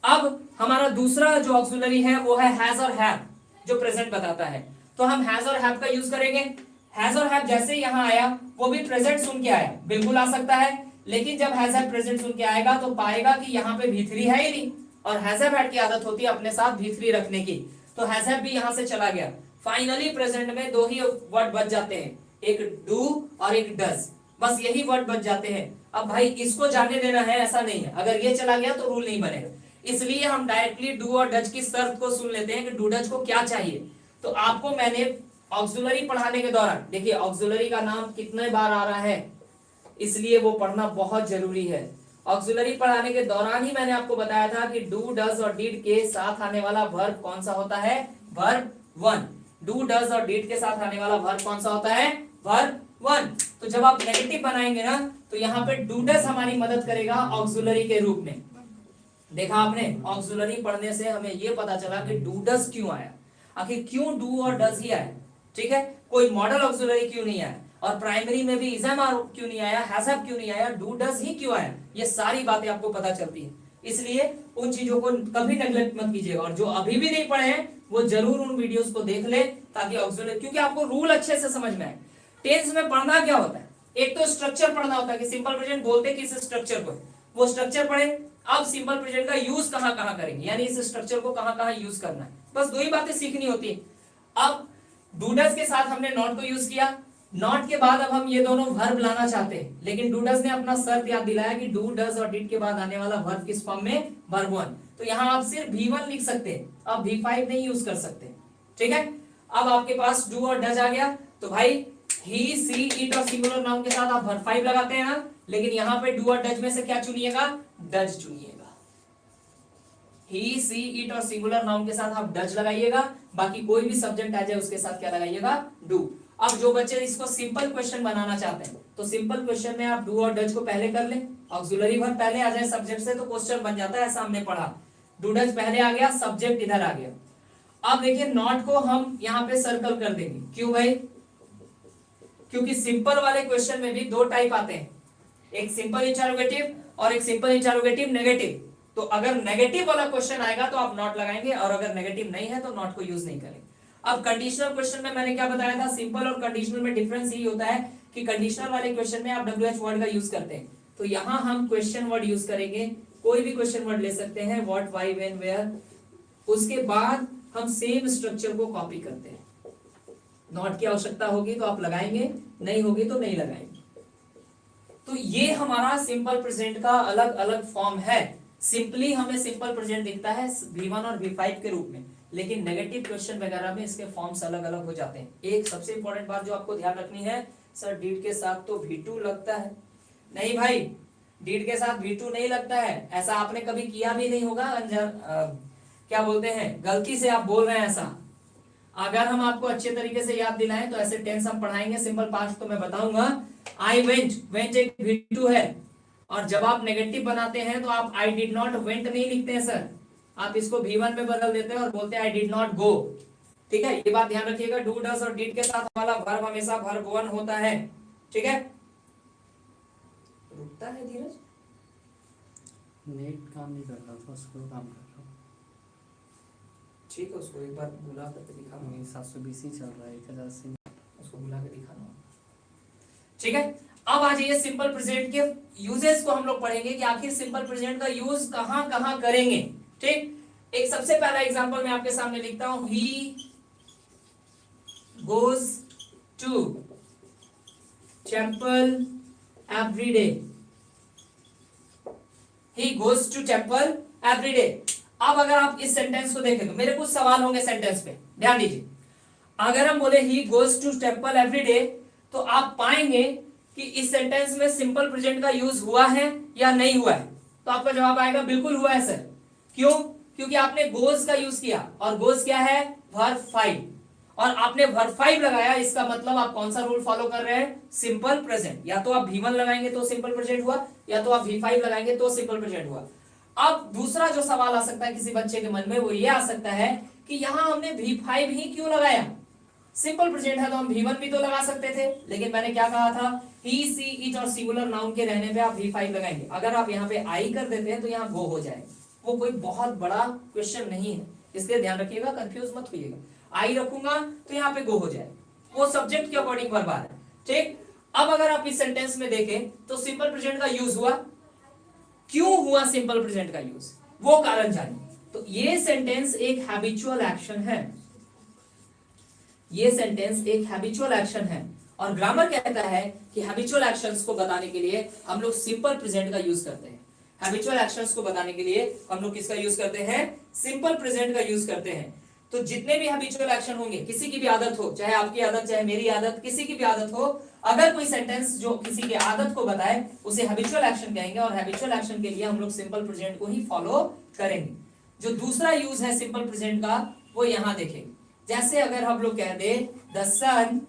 अब हमारा दूसरा जो ऑक्सिलरी है वो है हैज और हैव, जो प्रेजेंट बताता है। तो हम हैज और हैव का यूज करेंगे। हैज और हैव जैसे यहां आया वो भी प्रेजेंट सुन के आया, बिल्कुल आ सकता है, लेकिन जब हैज हैव प्रेजेंट सुन के आएगा तो पाएगा कि यहाँ पे भी3 है ही नहीं, और हैज हैव हैड की आदत होती है अपने साथ भी3 रखने की, तो हैज हैव भी यहां से चला गया। फाइनली प्रेजेंट में 2 ही वर्ड बच जाते हैं, एक डू और एक डज, बस यही वर्ड बच जाते हैं। अब भाई इसको जाने देना है ऐसा नहीं है, अगर ये चला गया तो रूल नहीं बनेगा, इसलिए हम डायरेक्टली डू और डज की शर्त को सुन लेते हैं कि डू डज को क्या चाहिए। तो आपको मैंने ऑक्सिलरी पढ़ाने के दौरान, देखिए ऑक्सिलरी का नाम कितने बार आ रहा है, इसलिए वो पढ़ना बहुत जरूरी है। ऑक्सिलरी पढ़ाने के दौरान ही मैंने आपको बताया था कि डू डज और डिड के साथ आने वाला वर्ब कौन सा होता है? वर्ब 1। डू डज और डिड के साथ आने वाला वर्ब कौन सा होता है? वर्ब 1। तो जब आप नेगेटिव बनाएंगे ना तो यहाँ पे डू डज हमारी मदद करेगा ऑक्सिलरी के रूप में। देखा आपने, ऑक्सिलरी पढ़ने से हमें ये पता चला कि डू डज क्यों आया, आखिर क्यों डू और डज ही आया, ठीक है, कोई मॉडल ऑक्सिलरी क्यों नहीं आया, और प्राइमरी में भी इजेमार क्यों नहीं आया, हैज हैव क्यों नहीं आया, डू डज ही क्यों आया, ये सारी बातें आपको पता चलती है। इसलिए उन चीजों को कभी नेग्लेक्ट मत कीजिएगा, और जो अभी भी नहीं पढ़े हैं वो जरूर उन वीडियोस को देख ले, ताकि ऑक्सिलरी, क्योंकि आपको रूल अच्छे से समझ में आए। टेंस में पढ़ना क्या होता है? एक तो स्ट्रक्चर पढ़ना होता है कि सिंपल प्रेजेंट बोलते किस स्ट्रक्चर को, वो स्ट्रक्चर पढ़े। अब सिंपल प्रेजेंट का यूज कहां कहां करेंगे, यानी इस स्ट्रक्चर को कहां कहां यूज करना है, बस 2 ही बातें सीखनी होती है। अब डू डज के साथ हमने नॉट को यूज किया, नॉट के बाद अब हम ये दोनों वर्ब लाना चाहते हैं, लेकिन डू डज ने अपना शर्त याद दिलाया कि डू डज और डिड के बाद आने वाला वर्ब किस फॉर्म में? वर्ब 1। तो यहां आप सिर्फ V1 लिख सकते हैं, आप V5 नहीं यूज कर सकते, ठीक है। अब आपके पास डू और डज आ गया, तो भाई ही, सी, इट और सिंगुलर नाउन के साथ आप वर्ब 5 लगाते हैं ना, लेकिन यहां पे डू और डज में से क्या चुनिएगा? डज चुनिएगा। ही, सी, इट और सिंगुलर नाउन के साथ आप डज लगाइएगा, बाकी कोई भी सब्जेक्ट आ जाए उसके साथ क्या लगाइएगा? डू। अब जो बच्चे इसको सिंपल क्वेश्चन बनाना चाहते हैं, तो सिंपल क्वेश्चन में आप डू और डज को पहले कर ले, ऑक्सिलरी वर्ब पहले आ जाए सब्जेक्ट से तो क्वेश्चन बन जाता है, ऐसा हमने पढ़ा। डू डज पहले आ गया, सब्जेक्ट इधर आ गया। अब देखिए नॉट को हम यहाँ पे सर्कल कर देंगे, क्यों भाई? क्योंकि सिंपल वाले क्वेश्चन में भी 2 टाइप आते हैं, एक सिंपल इंटरोगेटिव और एक सिंपल इंटरोगेटिव नेगेटिव। तो अगर नेगेटिव वाला क्वेश्चन आएगा तो आप नॉट लगाएंगे, और अगर नेगेटिव नहीं है तो नॉट को यूज नहीं करेंगे। अब कंडीशनल क्वेश्चन में मैंने क्या बताया था, सिंपल और कंडीशनल में डिफरेंस यही होता है कि कंडीशनल वाले क्वेश्चन में आप WH वर्ड का यूज करते हैं, तो यहां हम क्वेश्चन वर्ड यूज करेंगे, कोई भी क्वेश्चन वर्ड ले सकते हैं, व्हाट, व्हाई, व्हेन, वेयर, उसके बाद हम सेम स्ट्रक्चर को कॉपी करते हैं। नॉट की आवश्यकता होगी तो आप लगाएंगे, नहीं होगी तो नहीं लगाएंगे। तो ये हमारा सिंपल प्रेजेंट का अलग अलग फॉर्म है। सिंपली हमें सिंपल प्रेजेंट दिखता है V1 और V5 के रूप में, लेकिन नेगेटिव क्वेश्चन वगैरह में इसके फॉर्म्स अलग अलग हो जाते हैं। एक सबसे इंपॉर्टेंट बात जो आपको ध्यान रखनी है, सर डिड के साथ तो V2 लगता है, नहीं भाई, डिड के साथ V2 नहीं लगता है, ऐसा आपने कभी किया भी नहीं होगा, क्या बोलते हैं, गलती से आप बोल रहे हैं ऐसा। अगर हम आपको अच्छे तरीके से याद दिलाएं तो ऐसे टेंस हम पढ़ाएंगे, सिंपल पास्ट तो मैं बताऊंगा। आई वेंट, वेंट एक V2 है, और जब आप नेगेटिव बनाते हैं तो आप आई डिड नॉट वेंट नहीं लिखते हैं सर, आप इसको V1 में बदल देते हैं और बोलते हैं आई डिड नॉट गो, ठीक है, ये बात ध्यान रखिएगा। डू डज और डिड के साथ वाला वर्ब हमेशा वर्ब 1 होता है, ठीक है। रुकता है धीरज, नेट काम नहीं कर रहा था, उसको काम कर रहा हूँ, ठीक है, उसको एक बार बुला करके दिखाना, 720 ही चल रहा है, 1080 उसको बुला के दिखाना, ठीक है। अब आ जाइए सिंपल प्रेजेंट के यूजेस को हम लोग पढ़ेंगे कि आखिर सिंपल प्रेजेंट का यूज कहां कहां करेंगे, ठीक। एक सबसे पहला एग्जांपल मैं आपके सामने लिखता हूं, he goes to temple every day, he goes to temple every day. अब अगर आप इस सेंटेंस को देखें तो मेरे कुछ सवाल होंगे सेंटेंस पे, ध्यान दीजिए। अगर हम बोले he goes to temple every day, तो आप पाएंगे कि इस सेंटेंस में सिंपल प्रेजेंट का यूज हुआ है या नहीं हुआ है, तो आपका जवाब आएगा बिल्कुल हुआ है सर। क्यों? क्योंकि आपने गोज का यूज किया, और गोज क्या है? वर्ब 5, और आपने वर्ब 5 लगाया, इसका मतलब आप कौन सा रूल फॉलो कर रहे हैं? Simple present. या तो आप V1 लगाएंगे तो सिंपल प्रेजेंट हुआ, या तो आप V5 लगाएंगे तो सिंपल प्रेजेंट हुआ। अब दूसरा जो सवाल आ सकता है किसी बच्चे के मन में, वो ये आ सकता है कि यहां हमने V5 ही क्यों लगाया? सिंपल प्रेजेंट है तो हम V1 भी तो लगा सकते थे, लेकिन मैंने क्या कहा था? ही, सी, इट और सिंगुलर नाउन के रहने पे आप V5 लगाएंगे। अगर आप यहाँ पे आई कर देते हैं तो यहाँ गो हो जाएगा। वो कोई बहुत बड़ा क्वेश्चन नहीं है, इसलिए ध्यान रखिएगा, कंफ्यूज मत होइएगा। आई रखूंगा तो यहाँ पे गो हो जाएगा, वो सब्जेक्ट के अकॉर्डिंग वर्ब आ रहा है। ठीक, अब अगर आप इस सेंटेंस में देखें तो सिंपल प्रेजेंट का यूज हुआ। क्यों हुआ सिंपल प्रेजेंट का यूज, वो कारण जानिए। तो ये सेंटेंस एक हैबिचुअल एक्शन है, ये सेंटेंस एक हैबिचुअल एक्शन है, और ग्रामर कहता है कि हैबिचुअल एक्शंस को बताने के लिए हम लोग सिंपल प्रेजेंट का यूज करते हैं। हैबिचुअल एक्शंस को बताने के लिए हम लोग किसका यूज करते हैं? सिंपल प्रेजेंट का यूज करते हैं। तो जितने भी हैबिचुअल एक्शन होंगे, किसी की भी आदत हो, चाहे आपकी आदत चाहे मेरी आदत, किसी की भी आदत हो, अगर कोई सेंटेंस जो किसी की आदत को बताए उसे हैबिचुअल एक्शन कहेंगे, और हैबिचुअल एक्शन के लिए हम लोग सिंपल प्रेजेंट को ही फॉलो करेंगे। जो दूसरा यूज है सिंपल प्रेजेंट का वो यहां देखेंगे। जैसे अगर हम लोग कह दे the sun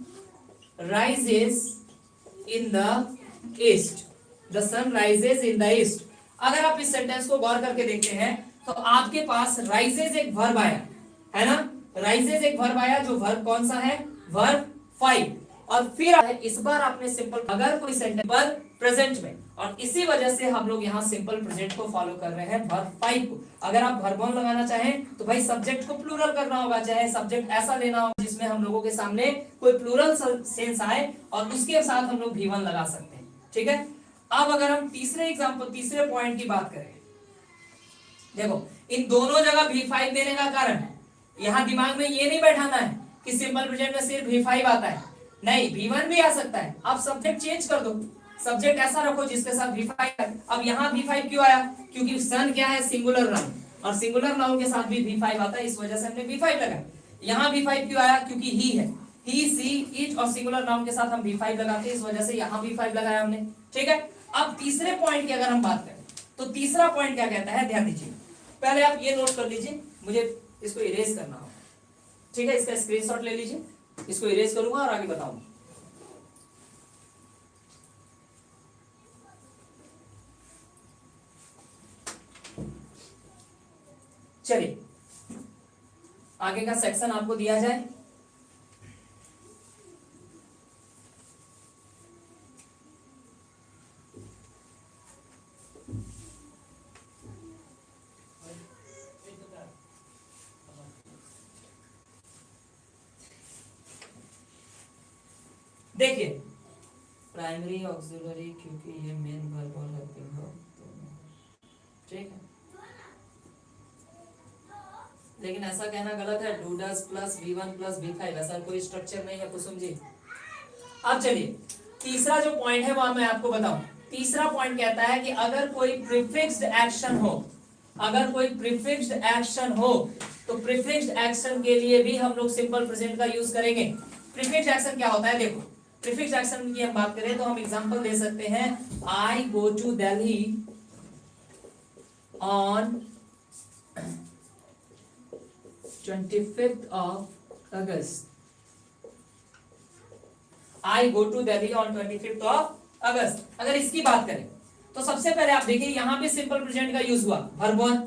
rises in the east, the sun rises in the east. अगर आप इस सेंटेंस को गौर करके देखते हैं तो आपके पास राइजेस एक वर्ब आया है ना, राइजेस एक वर्ब आया, जो वर्ब कौन सा है? वर्ब 5। और फिर इस बार आपने सिंपल, अगर कोई सेंटेंस पर प्रेजेंट में, और इसी वजह से हम लोग यहाँ सिंपल प्रेजेंट को फॉलो कर रहे हैं वर्ब 5 को। अगर आप वर्ब 1 लगाना चाहें तो भाई सब्जेक्ट को प्लूरल करना होगा, चाहे सब्जेक्ट ऐसा लेना होगा जिसमें हम लोगों के सामने कोई प्लूरल सेंस आए, और उसके साथ हम लोग V1 लगा सकते हैं। ठीक है, अब अगर हम तीसरे एग्जाम्पल, तीसरे पॉइंट की बात करें, देखो इन दोनों जगह V5 देने का कारण है, यहां दिमाग में ये नहीं बैठाना है कि सिंपल प्रेजेंट में सिर्फ V5 आता है, नहीं V1 भी आ सकता है। आप सब्जेक्ट चेंज कर दो, सब्जेक्ट ऐसा रखो जिसके साथ V5 है। अब यहाँ V5 क्यों आया? क्योंकि सन क्या है? सिंगुलर नाउन, और सिंगुलर नाउन के साथ भी V5 आता है, इस वजह से हमने V5 लगाया। यहाँ V5 क्यों आया? क्योंकि ही है, ही, सी, इट और सिंगुलर नाउन के साथ हम V5 लगाते हैं, इस वजह से यहाँ V5 लगाया हमने। ठीक है, अब तीसरे पॉइंट की अगर हम बात करें तो तीसरा पॉइंट क्या कहता है, ध्यान दीजिए। पहले आप ये नोट कर लीजिए, मुझे इसको इरेज करना होगा। ठीक है, इसका स्क्रीनशॉट ले लीजिए, इसको इरेज करूंगा और आगे बताऊंगा। चलिए आगे का सेक्शन आपको दिया जाए। देखिए प्राइमरी ऑक्सिलरी, क्योंकि ये मेन वर्ब और हेल्पिंग वर्ब, ठीक है, लेकिन ऐसा कहना गलत है। Do does plus V1 plus V5, ऐसा कोई स्ट्रक्चर नहीं है कुसुम जी। अब चलिए तीसरा जो पॉइंट है वो मैं आपको बताऊं। तीसरा पॉइंट कहता है कि अगर कोई प्रीफिक्स्ड एक्शन हो, अगर कोई प्रीफिक्स्ड एक्शन हो तो प्रीफिक्स्ड एक्शन के लिए भी हम लोग सिंपल प्रेजेंट का यूज करेंगे। प्रीफिक्स्ड एक्शन क्या होता है? देखो प्रीफिक्स्ड एक्शन की हम बात करें तो हम एग्जांपल दे सकते हैं, I go to Delhi on 25th of August. I go to Delhi on 25th of August. अगर इसकी बात करें तो सबसे पहले आप देखिए यहां पे सिंपल प्रेजेंट का यूज हुआ, वर्ब 1।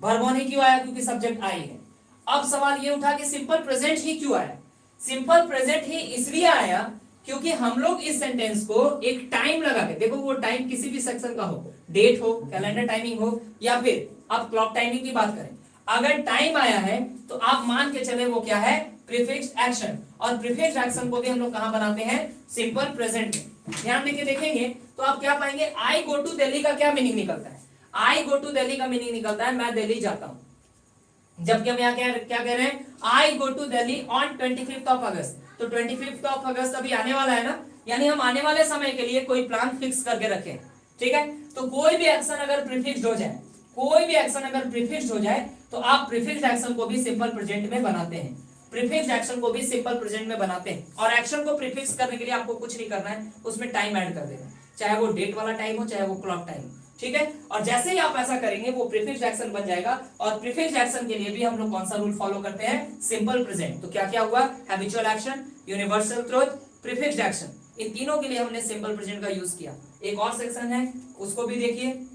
वर्ब 1 ही क्यों आया? क्योंकि सब्जेक्ट आई है। अब सवाल ये उठा कि सिंपल प्रेजेंट ही क्यों आया? सिंपल प्रेजेंट ही इसलिए आया क्योंकि हम लोग इस सेंटेंस को एक टाइम लगा के, देखो वो टाइम किसी भी सेक्शन का हो, डेट हो, कैलेंडर टाइमिंग हो, या फिर आप क्लॉक टाइमिंग की बात करें, अगर टाइम आया है तो आप मान के चले वो क्या है? Prefixed action. और प्रीफिक्स्ड एक्शन को भी हम लोग कहां बनाते हैं? सिंपल प्रेजेंट में। ध्यान देके देखेंगे तो आप क्या पाएंगे? आई गो टू दिल्ली का क्या मीनिंग निकलता है? आई गो टू दिल्ली का मीनिंग निकलता है मैं दिल्ली जाता हूं। जबकि हम यहाँ क्या कह रहे हैं? I go to Delhi on 25th of August. तो 25th ऑफ अगस्त अभी आने वाला है ना, यानी हम आने वाले समय के लिए कोई प्लान फिक्स करके रखे। ठीक है, तो कोई भी एक्शन अगर प्रीफिक्स्ड हो जाए, कोई भी एक्शन अगर प्रीफिक्स्ड हो जाए तो आप प्रीफिक्स्ड एक्शन को भी सिंपल प्रेजेंट में बनाते हैं। प्रीफिक्स्ड एक्शन को भी सिंपल प्रेजेंट में बनाते हैं, और एक्शन को प्रीफिक्स करने के लिए आपको कुछ नहीं करना है, उसमें टाइम ऐड कर देना, चाहे वो डेट वाला टाइम हो चाहे वो क्लॉक टाइम हो। ठीक है। और जैसे ही आप ऐसा करेंगे वो प्रीफिक्स एक्शन बन जाएगा। और प्रीफिक्स एक्शन के लिए भी हम लोग कौन सा रूल फॉलो करते हैं, सिंपल प्रेजेंट। तो क्या क्या हुआ, habitual action, universal truth, prefix action, इन तीनों के लिए हमने सिंपल प्रेजेंट का यूज किया। एक और सेक्शन है उसको भी देखिए।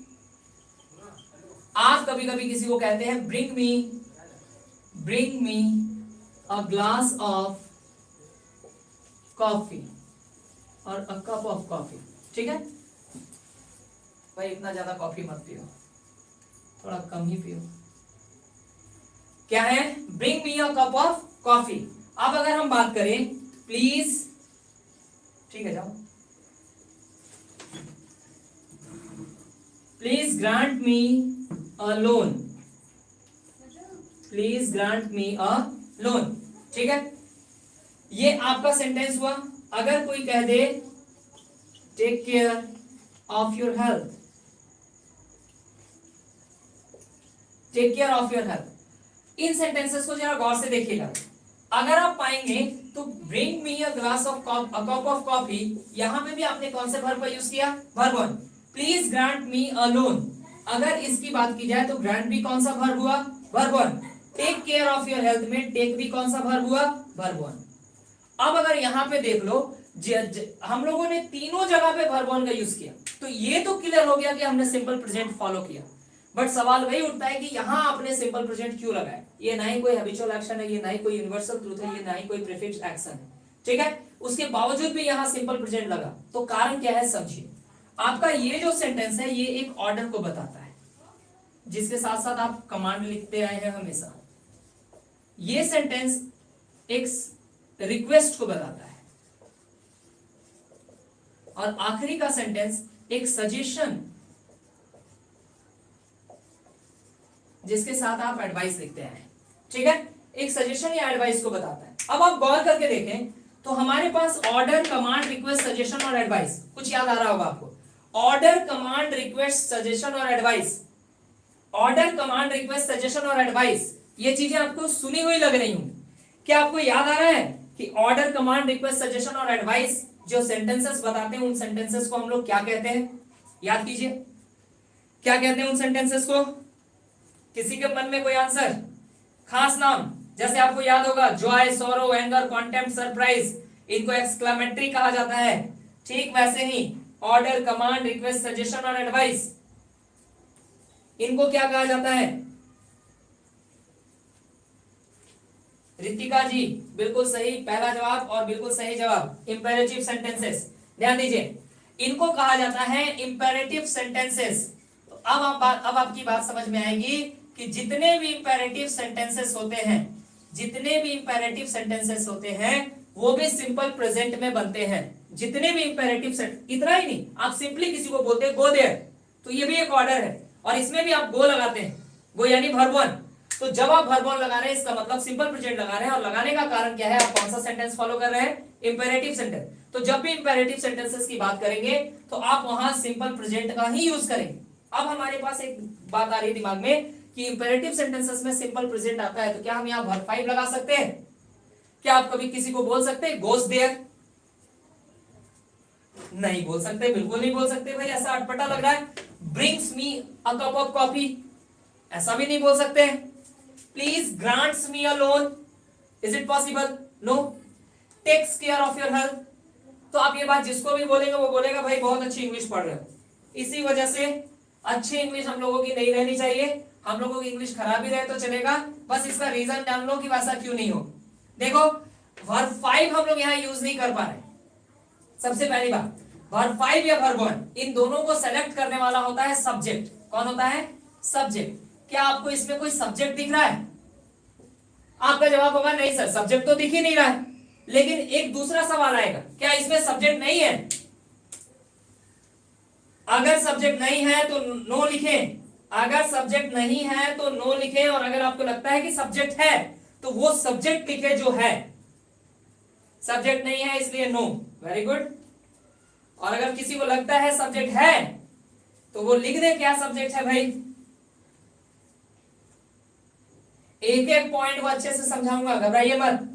आप कभी कभी किसी को कहते हैं bring me a glass of coffee और अ कप ऑफ कॉफी, ठीक है भाई, इतना ज्यादा कॉफी मत पियो, थोड़ा कम ही पियो। क्या है, bring me a cup of coffee. अब अगर हम बात करें प्लीज, ठीक है जाओ, please grant me a loan, please grant me a loan, ठीक है। ये आपका सेंटेंस हुआ। अगर कोई कह दे take care of your health, take care of your health, इन सेंटेंसेस को जरा गौर से देखिएगा। अगर आप पाएंगे तो bring me a glass of cup of coffee, यहां पे भी आपने कौन से वर्ब का यूज किया, verb one. Please grant me a loan, अगर इसकी बात की जाए तो ग्रांट भी कौन सा वर्ब हुआ, verb one. Take care of your health में टेक भी कौन सा वर्ब हुआ, वर्ब वन। अब अगर यहां पे देख लो, हम लोगों ने तीनों जगह पे वर्ब वन का यूज किया, तो ये तो क्लियर हो गया कि हमने सिंपल प्रेजेंट फॉलो किया। बट सवाल वही उठता है कि यहां आपने सिंपल प्रेजेंट क्यों लगाया। ये ना ही कोई हैबिचुअल एक्शन है, ये ना ही कोई यूनिवर्सल ट्रूथ है, ये ना ही कोई प्रीफिक्स एक्शन है, ठीक है। उसके बावजूद भी यहां सिंपल प्रेजेंट लगा, तो कारण क्या है समझिए। आपका ये जो सेंटेंस है ये एक ऑर्डर को बताता है, जिसके साथ साथ आप कमांड लिखते आए हैं हमेशा। ये सेंटेंस एक रिक्वेस्ट को बताता है, और आखिरी का सेंटेंस एक सजेशन, जिसके साथ आप एडवाइस लिखते हैं, ठीक है। एक सजेशन या एडवाइस को बताता है। अब आप गौर करके देखें तो हमारे पास ऑर्डर, कमांड, रिक्वेस्ट, सजेशन और एडवाइस, कुछ याद आ रहा होगा आपको। ऑर्डर, कमांड, रिक्वेस्ट, सजेशन और advice, order, command, request, suggestion और एडवाइस, ये चीजें आपको सुनी हुई लग रही होंगी। क्या आपको याद आ रहा है कि ऑर्डर, कमांड, रिक्वेस्ट, सजेशन और एडवाइस जो सेंटेंसेस बताते हैं, उन सेंटेंसेस को हम लोग क्या कहते हैं, याद कीजिए, क्या कहते हैं उन सेंटेंसेस को। किसी के मन में कोई आंसर, खास नाम, जैसे आपको याद होगा जॉय, सोरो, एंगर, कॉन्टेम्प्ट, सरप्राइज, इनको एक्सक्लेमेटरी कहा जाता है। ठीक वैसे ही ऑर्डर, कमांड, रिक्वेस्ट, सजेशन और एडवाइस, इनको क्या कहा जाता है। रितिका जी बिल्कुल सही, पहला जवाब और बिल्कुल सही जवाब, इंपेरेटिव सेंटेंसेस। ध्यान दीजिए, इनको कहा जाता है इंपेरेटिव सेंटेंसेस। तो अब आपकी बात समझ में आएगी कि जितने भी इंपेरेटिव सेंटेंसेस होते हैं, जितने भी इंपेरेटिव सेंटेंसेस होते हैं वो भी सिंपल प्रेजेंट में बनते हैं। जितने भी इंपेरेटिव सेंटेंस, इतना ही नहीं, आप सिंपली किसी को बोलते हैं गो देयर, तो ये भी एक ऑर्डर है, और इसमें भी आप गो लगाते हैं, गो यानी वर्ब वन। तो जब आप वर्ब वन लगा रहे हैं इसका मतलब सिंपल प्रेजेंट लगा रहे हैं, और लगाने का कारण क्या है, आप कौन सा सेंटेंस फॉलो कर रहे हैं, इंपेरेटिव सेंटेंस। तो जब भी इंपेरेटिव सेंटेंसेस की बात करेंगे तो आप वहां सिंपल प्रेजेंट का ही यूज करेंगे। अब हमारे पास एक बात आ रही है दिमाग में कि इंपेरेटिव सेंटेंसेस में सिंपल प्रेजेंट आता है, तो क्या हम यहाँ वर्ब फाइव लगा सकते हैं। क्या आप कभी किसी को बोल सकते हैं गोस देयर, नहीं बोल सकते, बिल्कुल नहीं बोल सकते भाई, ऐसा अटपटा लग रहा है। Brings me a cup of coffee, ऐसा भी नहीं बोल सकते। Please grants me a loan, is it possible, no. Takes care of your health, तो आप ये बात जिसको भी बोलेंगे वो बोलेगा भाई बहुत अच्छी इंग्लिश पढ़ रहे हो। इसी वजह से अच्छी इंग्लिश हम लोगों की नहीं रहनी चाहिए, हम लोगों की इंग्लिश खराब ही रहे तो चलेगा, बस इसका रीजन जान लो कि वैसा क्यों नहीं हो। देखो वर्ब फाइव हम लोग यहाँ यूज नहीं कर पा रहे। सबसे पहली बात, वर्ब फाइव या वर्ब वन, इन दोनों को सेलेक्ट करने वाला होता है सब्जेक्ट। कौन होता है, सब्जेक्ट। क्या आपको इसमें कोई सब्जेक्ट दिख रहा है, आपका जवाब होगा नहीं सर सब्जेक्ट तो दिख ही नहीं रहा है। लेकिन एक दूसरा सवाल आएगा, क्या इसमें सब्जेक्ट नहीं है। अगर सब्जेक्ट नहीं है तो नो लिखें, अगर सब्जेक्ट नहीं है तो नो लिखें, और अगर आपको लगता है कि सब्जेक्ट है तो वो सब्जेक्ट लिखे जो है। सब्जेक्ट नहीं है इसलिए नो, वेरी गुड। और अगर किसी को लगता है सब्जेक्ट है तो वो लिख दे क्या सब्जेक्ट है भाई। एक एक पॉइंट वो अच्छे से समझाऊंगा, घबराइए मत।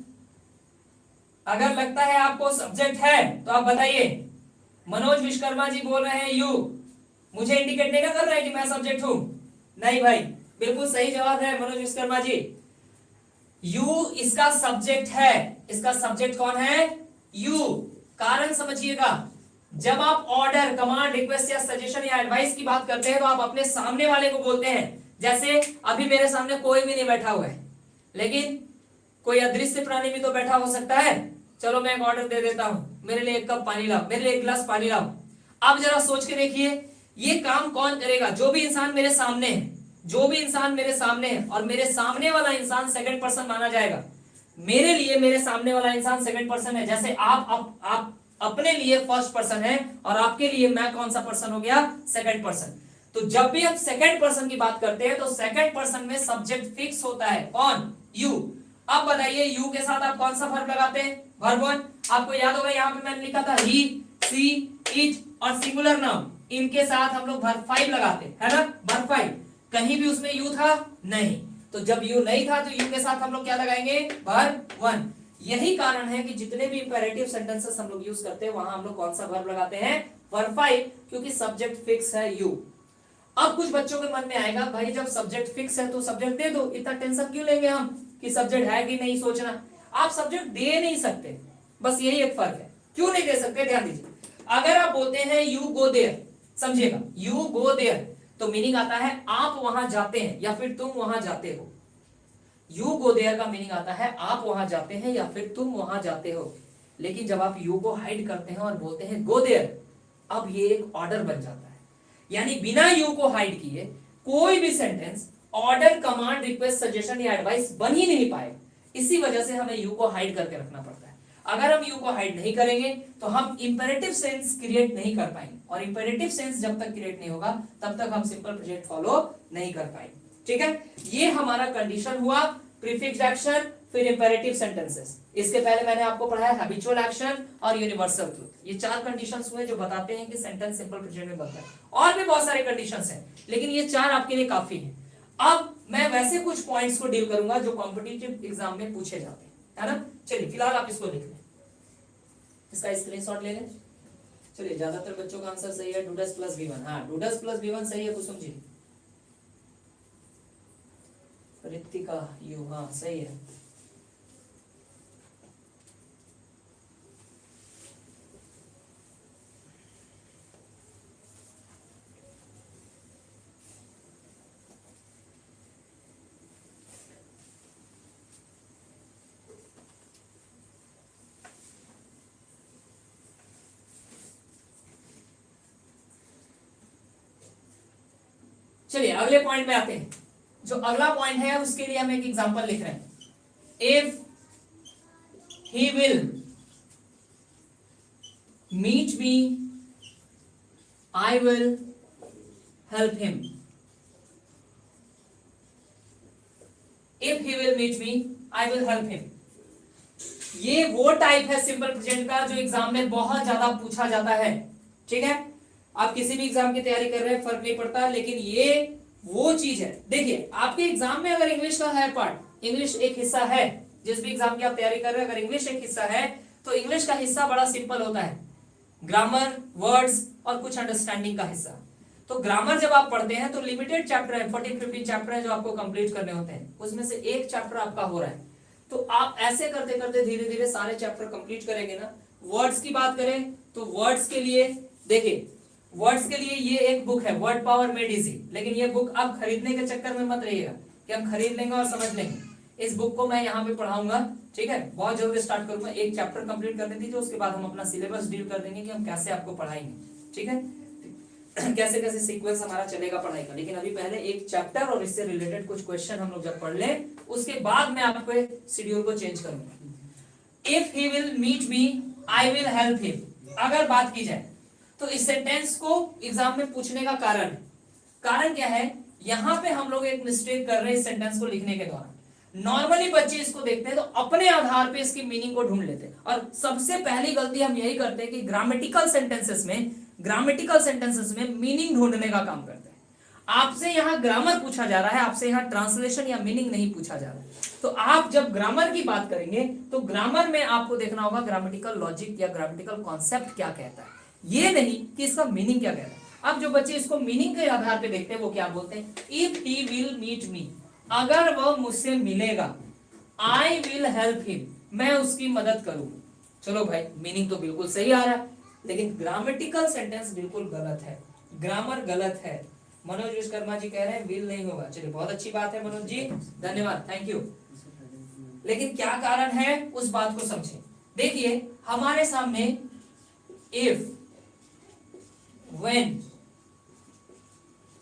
अगर लगता है आपको सब्जेक्ट है तो आप बताइए। मनोज विश्वकर्मा जी बोल रहे हैं यू, मुझे इंडिकेट नहीं कर रहा है कि मैं सब्जेक्ट हूं, नहीं भाई, बिल्कुल सही जवाब है मनोज विश्वकर्मा जी। यू इसका सब्जेक्ट है, इसका सब्जेक्ट कौन है? यू। कारण समझिएगा, जब आप ऑर्डर, कमांड, रिक्वेस्ट या सजेशन या एडवाइस की बात करते हैं तो आप अपने सामने वाले को बोलते हैं। जैसे अभी मेरे सामने कोई भी नहीं बैठा हुआ है, लेकिन कोई अदृश्य प्राणी भी तो बैठा हो सकता है। चलो मैं एक ऑर्डर दे देता हूं, मेरे लिए एक कप पानी लाओ, मेरे लिए एक गिलास पानी लाओ। अब जरा सोच के देखिए, ये काम कौन करेगा? जो भी इंसान मेरे सामने है, जो भी इंसान मेरे सामने है, और मेरे सामने वाला इंसान सेकंड पर्सन माना जाएगा। मेरे लिए मेरे सामने वाला इंसान सेकंड पर्सन है, जैसे आप अपने लिए फर्स्ट पर्सन है, और आपके लिए मैं कौन सा पर्सन हो गया? Second person. तो जब भी हम सेकंड पर्सन की बात करते हैं तो सेकंड पर्सन में सब्जेक्ट फिक्स होता है, कौन? यू। अब बताइए यू के साथ आप कौन सा वर्ब लगाते हैं? Verb one. आपको याद होगा यहाँ पे मैंने लिखा था ही, सी, इट और सिंगुलर नाउन, इनके साथ हम लोग वर्ब 5 लगाते हैं, है ना? वर्ब 5। कहीं भी उसमें यू था? नहीं। तो जब यू नहीं था तो यू के साथ हम लोग क्या लगाएंगे? वर्ब 1। यही कारण है कि जितने भी इंपेरेटिव सेंटेंसेस हम लोग यूज करते हैं वहां हम लोग कौन सा वर्ब लगाते हैं? वर्ब 5, क्योंकि सब्जेक्ट फिक्स है यू। अब कुछ बच्चों के मन में आएगा, भाई जब सब्जेक्ट फिक्स है तो सब्जेक्ट दे दो, इतना टेंशन क्यों लेंगे हम कि सब्जेक्ट है कि नहीं सोचना। आप सब्जेक्ट दे नहीं सकते, बस यही एक फर्क है। क्यों नहीं दे सकते? ध्यान दीजिए, अगर आप बोलते हैं यू गो देयर, समझिएगा, यू गो देयर तो मीनिंग आता है आप वहां जाते हैं या फिर तुम वहां जाते हो। यू गो देयर का मीनिंग आता है आप वहां जाते हैं या फिर तुम वहां जाते हो। लेकिन जब आप यू को हाइड करते हैं और बोलते हैं गो देयर, अब ये एक ऑर्डर बन जाता है। यानी बिना यू को हाइड किए कोई भी sentence order, command, request, suggestion या एडवाइस बन ही नहीं पाएगा। इसी वजह से हमें यू को हाइड करके रखना पड़ता है। अगर हम यू को हाइड नहीं करेंगे तो हम इंपेरेटिव सेंस क्रिएट नहीं कर पाएंगे, और इंपेरेटिव सेंस जब तक क्रिएट नहीं होगा तब तक हम सिंपल प्रेजेंट फॉलो नहीं कर पाएंगे। ठीक है, ये हमारा कंडीशन हुआ प्रीफिक्स्ड एक्शन, फिर इंपेरेटिव सेंटेंसेस। इसके पहले मैंने आपको पढ़ाया हैबिचुअल एक्शन और यूनिवर्सल ट्रूथ। ये 4 कंडीशंस हुए जो बताते हैं कि सेंटेंस सिंपल प्रेजेंट में बनता है। और भी बहुत सारे कंडीशंस हैं, लेकिन ये 4 आपके लिए काफी हैं। अब मैं वैसे कुछ पॉइंट्स को डील करूंगा जो कॉम्पिटिटिव एग्जाम में पूछे जाते हैं, है ना? चलिए फिलहाल आप इसको लिख लें, इसका स्क्रीनशॉट ले लें। चलिए, ज्यादातर बच्चों का आंसर सही है, डूडस प्लस V1। हाँ, डूडस प्लस V1 सही है कुसुम जी। रितिका यू, हाँ सही है। चलिए अगले पॉइंट में आते हैं। जो अगला पॉइंट है उसके लिए हम एक एग्जांपल लिख रहे हैं। If he will meet me I will help him. If he will meet me I will help him, ये वो टाइप है सिंपल प्रेजेंट का जो एग्जाम में बहुत ज्यादा पूछा जाता है। ठीक है, आप किसी भी एग्जाम की तैयारी कर रहे हैं फर्क नहीं पड़ता, लेकिन ये वो चीज है। देखिए आपके एग्जाम में अगर इंग्लिश का है पार्ट, इंग्लिश एक हिस्सा है, जिस भी एग्जाम की आप तैयारी कर रहे हैं अगर इंग्लिश एक हिस्सा है तो इंग्लिश का हिस्सा बड़ा सिंपल होता है, ग्रामर, वर्ड्स और कुछ अंडरस्टैंडिंग का हिस्सा। तो ग्रामर जब आप पढ़ते हैं तो लिमिटेड चैप्टर है, 14-15 चैप्टर है जो आपको कंप्लीट करने होते हैं, उसमें से एक चैप्टर आपका हो रहा है। तो आप ऐसे करते करते धीरे धीरे सारे चैप्टर कंप्लीट करेंगे ना। वर्ड्स की बात करें तो वर्ड्स के लिए देखिए, वर्ड्स के लिए ये एक बुक है वर्ड पावर मेड इजी, लेकिन ये बुक आप खरीदने के चक्कर में मत रहिएगा कि हम खरीद लेंगे और समझ लेंगे। इस बुक को मैं यहाँ पे पढ़ाऊंगा, ठीक है, बहुत जल्दी स्टार्ट करूंगा। एक चैप्टर कंप्लीट करने दीजिए, उसके बाद हम अपना सिलेबस डील कर देंगे कि हम कैसे आपको पढ़ाएंगे, ठीक है, कैसे कैसे सीक्वेंस हमारा चलेगा पढ़ाई का। लेकिन अभी पहले एक चैप्टर और इससे रिलेटेड कुछ क्वेश्चन हम लोग जब पढ़ लें उसके बाद मैं आपको शेड्यूल को चेंज करूंगा। If he will meet me I will help him, अगर बात की जाए तो इस सेंटेंस को एग्जाम में पूछने का कारण क्या है? यहां पे हम लोग एक मिस्टेक कर रहे हैं इस सेंटेंस को लिखने के दौरान। नॉर्मली बच्चे इसको देखते हैं तो अपने आधार पे इसकी मीनिंग को ढूंढ लेते हैं, और सबसे पहली गलती हम यही करते हैं कि ग्रामेटिकल सेंटेंसेस में मीनिंग ढूंढने का काम करते हैं। आपसे यहाँ ग्रामर पूछा जा रहा है, आपसे यहाँ ट्रांसलेशन या मीनिंग नहीं पूछा जा रहा है। तो आप जब ग्रामर की बात करेंगे तो ग्रामर में आपको देखना होगा ग्रामेटिकल लॉजिक या ग्रामेटिकल कॉन्सेप्ट क्या कहता है, ये नहीं कि इसका मीनिंग क्या कहता है। अब जो बच्चे इसको मीनिंग के आधार पे देखते हैं वो क्या बोलते हैं, if he will meet me, अगर वह मुझसे मिलेगा, आई विल हेल्प हिम, मैं उसकी मदद करूंगा। चलो भाई मीनिंग तो बिल्कुल सही आ रहा है, लेकिन ग्रामेटिकल सेंटेंस बिल्कुल गलत है, ग्रामर गलत है। मनोज विश्वकर्मा जी कह रहे हैं विल नहीं होगा। चलिए बहुत अच्छी बात है मनोज जी, धन्यवाद, थैंक यू। लेकिन क्या कारण है उस बात को समझें। देखिए हमारे सामने if, when,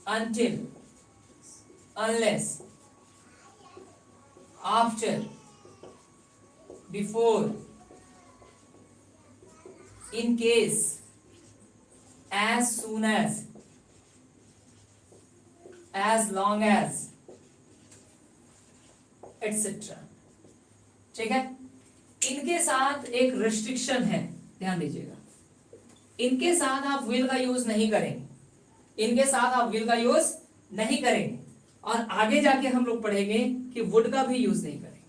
until, unless, after, before, in case, as soon as long as, etc. ठीक है, इनके साथ एक रिस्ट्रिक्शन है, ध्यान दीजिएगा। इनके साथ आप विल का यूज नहीं करेंगे, इनके साथ आप विल का यूज नहीं करेंगे, और आगे जाके हम लोग पढ़ेंगे कि वुड का भी यूज नहीं करेंगे,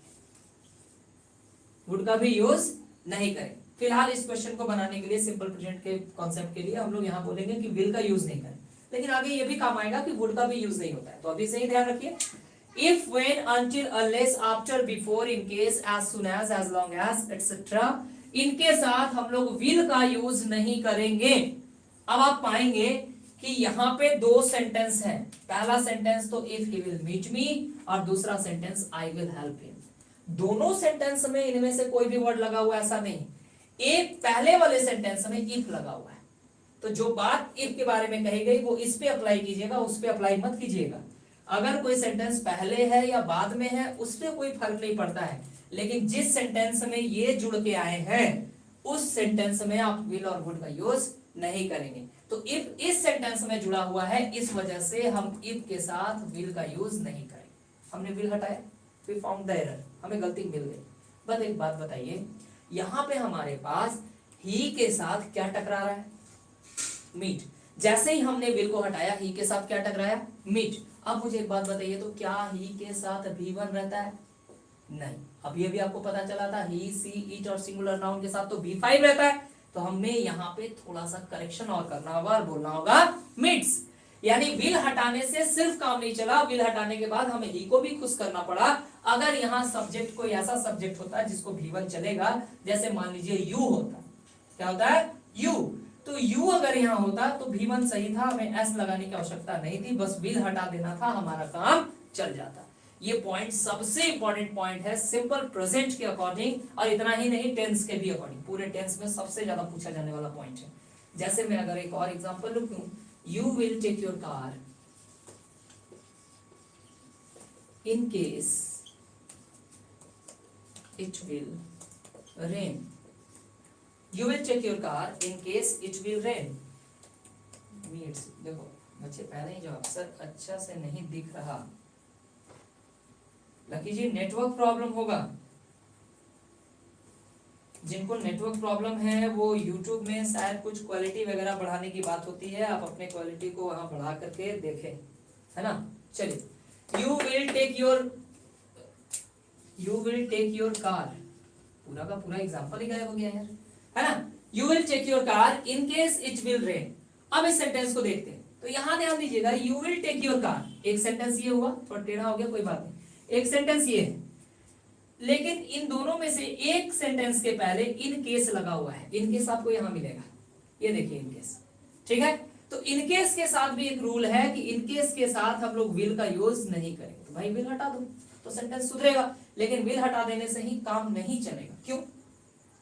वुड का भी यूज नहीं करेंगे। फिलहाल इस क्वेश्चन को बनाने के लिए, सिंपल प्रेजेंट के कॉन्सेप्ट के लिए हम लोग यहाँ बोलेंगे कि विल का यूज नहीं करें, लेकिन आगे ये भी काम आएगा कि वुड का भी यूज नहीं होता है, तो अभी से ही ध्यान रखिए। If, when, until, unless, after, before, in case, as soon as long as, etc. इनके साथ हम लोग विल का यूज नहीं करेंगे। अब आप पाएंगे कि यहाँ पे दो सेंटेंस है, पहला सेंटेंस तो if he will meet me, और दूसरा sentence I will help him. दोनों सेंटेंस में इनमें से कोई भी वर्ड लगा हुआ ऐसा नहीं, एक पहले वाले सेंटेंस में इफ लगा हुआ है, तो जो बात इफ के बारे में कही गई वो इस पे अप्लाई कीजिएगा, उस पे अप्लाई मत कीजिएगा। अगर कोई सेंटेंस पहले है या बाद में है उस पे कोई फर्क नहीं पड़ता है, लेकिन जिस सेंटेंस में ये जुड़ के आए हैं उस सेंटेंस में आप विल और वुड का यूज नहीं करेंगे। तो इफ इस सेंटेंस में जुड़ा हुआ है, इस वजह से हम इफ के साथ विल का यूज नहीं करेंगे। हमने विल हटाया, वी फाउंड द एरर, हमें गलती मिल गई। बस एक बात बताइए, यहाँ पे हमारे पास ही के साथ क्या टकरा रहा है, मीट। जैसे ही हमने विल को हटाया, ही के साथ क्या टकराया, मीट। अब मुझे एक बात बताइए, तो क्या ही के साथ V1 रहता है? नहीं। अब ये भी आपको पता चला था, ही, सी, इट और सिंगुलर नाउन के साथ तो V5 रहता है, तो हमने यहाँ पे थोड़ा सा करेक्शन और करना होगा और बोलना होगा मीट्स। यानी विल हटाने से सिर्फ काम नहीं चला, विल हटाने के बाद हमें ही को भी खुश करना पड़ा। अगर यहाँ सब्जेक्ट कोई ऐसा सब्जेक्ट होता है जिसको V1 चलेगा, जैसे मान लीजिए यू होता, क्या होता है, यू, तो यू अगर यहाँ होता तो V1 सही था, हमें एस लगाने की आवश्यकता नहीं थी, बस विल हटा देना था, हमारा काम चल जाता। ये पॉइंट सबसे इंपॉर्टेंट पॉइंट है सिंपल प्रेजेंट के अकॉर्डिंग, और इतना ही नहीं टेंस के भी अकॉर्डिंग, पूरे टेंस में सबसे ज्यादा पूछा जाने वाला पॉइंट है। जैसे मैं अगर एक और एग्जांपल लूं, you will take your car in case it will rain, you will check your car in case it will rain. देखो बच्चे पहले ही जवाब, सर अच्छा से नहीं दिख रहा। लकी जी नेटवर्क प्रॉब्लम होगा, जिनको नेटवर्क प्रॉब्लम है वो YouTube में शायद कुछ क्वालिटी वगैरह बढ़ाने की बात होती है, आप अपने क्वालिटी को वहां बढ़ा करके देखें, है ना। चलिए, you will take your car, पूरा का पूरा एग्जाम्पल ही गायब हो गया यार, है ना। You will take your car in case it will rain. अब इस सेंटेंस को देखते हैं, तो यहां ध्यान दीजिएगा, you will take your car, एक सेंटेंस ये हुआ, थोड़ा टेढ़ा हो गया कोई बात नहीं, एक सेंटेंस ये है, लेकिन इन दोनों में से एक सेंटेंस के पहले इन केस लगा हुआ है, इन केस आपको यहां मिलेगा, ये देखिए इन केस, ठीक है। तो इन केस के साथ भी एक रूल है कि इन केस के साथ हम लोग विल का यूज नहीं करेंगे। तो भाई विल हटा दो तो सेंटेंस सुधरेगा, लेकिन विल हटा देने से ही काम नहीं चलेगा। क्यों?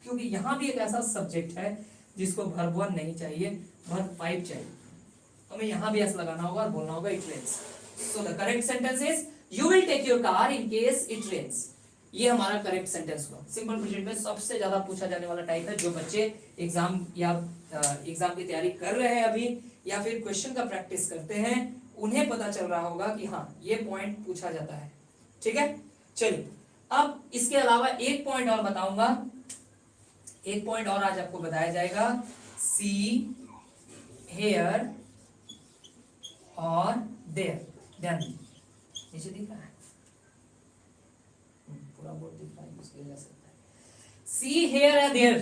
क्योंकि यहाँ भी एक ऐसा सब्जेक्ट है जिसको वर्ब 1 नहीं चाहिए, वर्ब 5 चाहिए, हमें यहाँ भी ऐसा लगाना होगा और बोलना होगा it rains. So the correct sentence is you will take your car in case it rains. ये हमारा करेक्ट सेंटेंस हुआ। सिंपल प्रेजेंट में सबसे ज्यादा पूछा जाने वाला टाइप है, जो बच्चे एग्जाम या एग्जाम की तैयारी कर रहे हैं अभी, या फिर क्वेश्चन का प्रैक्टिस करते हैं, उन्हें पता चल रहा होगा कि हाँ ये पॉइंट पूछा जाता है, ठीक है। चलिए, अब इसके अलावा एक पॉइंट और बताऊंगा, एक पॉइंट और आज आपको बताया जाएगा, सी, हेयर और देयर। ध्यान नीचे दिख रहा है, पूरा बोर्ड दिख रहा है, मुश्किल जा सकता है। सी, हेयर या देयर,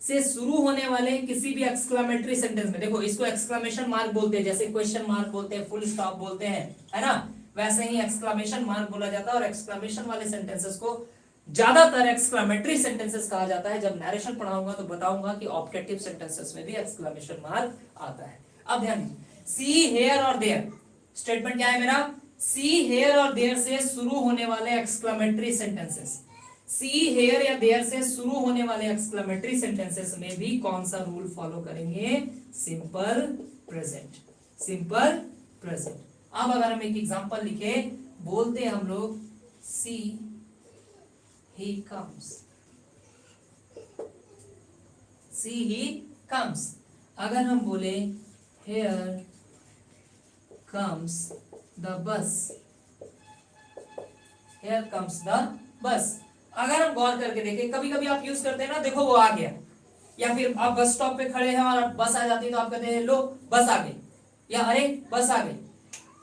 से शुरू होने वाले किसी भी एक्सक्लेमेटरी सेंटेंस में, देखो इसको एक्सक्लेमेशन मार्क बोलते हैं, जैसे क्वेश्चन मार्क बोलते हैं, फुल स्टॉप बोलते हैं, है ना, वैसे ही एक्सक्लेमेशन मार्क बोला जाता है। और एक्सक्लेमेशन वाले सेंटेंसेस को ज्यादातर एक्सक्लेमेटरी सेंटेंसेस कहा जाता है। जब नरेशन पढ़ाऊंगा तो बताऊंगा कि ऑब्जेक्टिव सेंटेंसेस में भी एक्सक्लेमेशन मार्क आता है। अब ध्यान दीजिए, सी हेयर और देयर स्टेटमेंट क्या है मेरा, सी हेयर और देयर से शुरू होने वाले एक्सक्लेमेटरी सेंटेंसेस, सी हेयर या देयर से शुरू होने वाले एक्सक्लेमेटरी सेंटेंसेस में भी कौन सा रूल फॉलो करेंगे, सिंपल प्रेजेंट, सिंपल प्रेजेंट। अब अगर हम एक एग्जांपल लिखे, बोलते हम लोग सी he comes, C he comes. अगर हम बोले here comes the bus, here comes the bus, अगर हम गौर करके देखें, कभी कभी आप यूज करते हैं ना, देखो वो आ गया, या फिर आप बस स्टॉप पे खड़े हैं और बस आ जाती है तो आप कहते हैं लो बस आ गई, या अरे बस आ गई।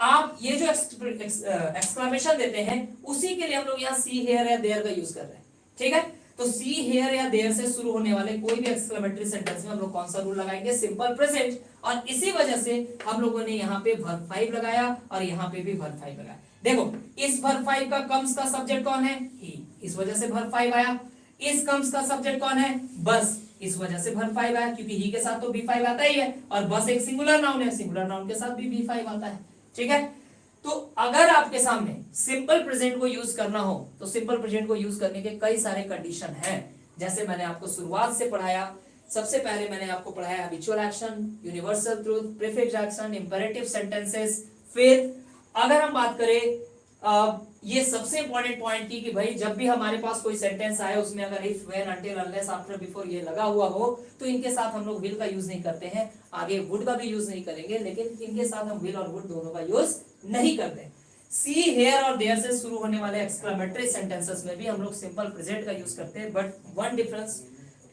आप ये जो एक्सक्लेमेशन देते हैं उसी के लिए हम लोग यहाँ सी हेयर या देयर का यूज कर रहे हैं, ठीक है। तो सी हेयर या देयर से शुरू होने वाले कोई भी एक्सक्लेमेटरी सेंटेंस में हम लोग कौन सा रूल लगाएंगे, सिंपल प्रेजेंट। और इसी वजह से हम लोगों ने यहाँ पे वर्ब 5 लगाया और यहाँ पे भी वर्ब 5 लगाया। देखो इस वर्ब 5 का कम्स का सब्जेक्ट कौन है, ही, इस वजह से वर्ब 5 आया। इस कम्स का सब्जेक्ट कौन है, बस, इस वजह से वर्ब 5 आया, क्योंकि ही के साथ तो बी5 आता ही है, और बस एक सिंगुलर नाउन है, सिंगुलर नाउन के साथ भी बी5 आता है, ठीक है। तो अगर आपके सामने सिंपल प्रेजेंट को यूज करना हो तो सिंपल प्रेजेंट को यूज करने के कई सारे कंडीशन हैं, जैसे मैंने आपको शुरुआत से पढ़ाया। सबसे पहले मैंने आपको पढ़ाया habitual action, universal truth, prefix action, imperative sentences. फिर अगर हम बात करें ये सबसे इंपॉर्टेंट पॉइंट की कि भाई जब भी हमारे पास कोई सेंटेंस आए उसमें अगर if, when, until, unless, after, before ये लगा हुआ हो तो इनके साथ हम लोग विल का यूज नहीं करते हैं। आगे वुड का भी यूज नहीं करेंगे, लेकिन इनके साथ हम विल और वुड दोनों का यूज नहीं करते। सी हेयर और देयर से शुरू होने वाले एक्सक्लेमेटरी सेंटेंसेस में भी हम लोग सिंपल प्रेजेंट का यूज करते हैं। बट वन डिफरेंस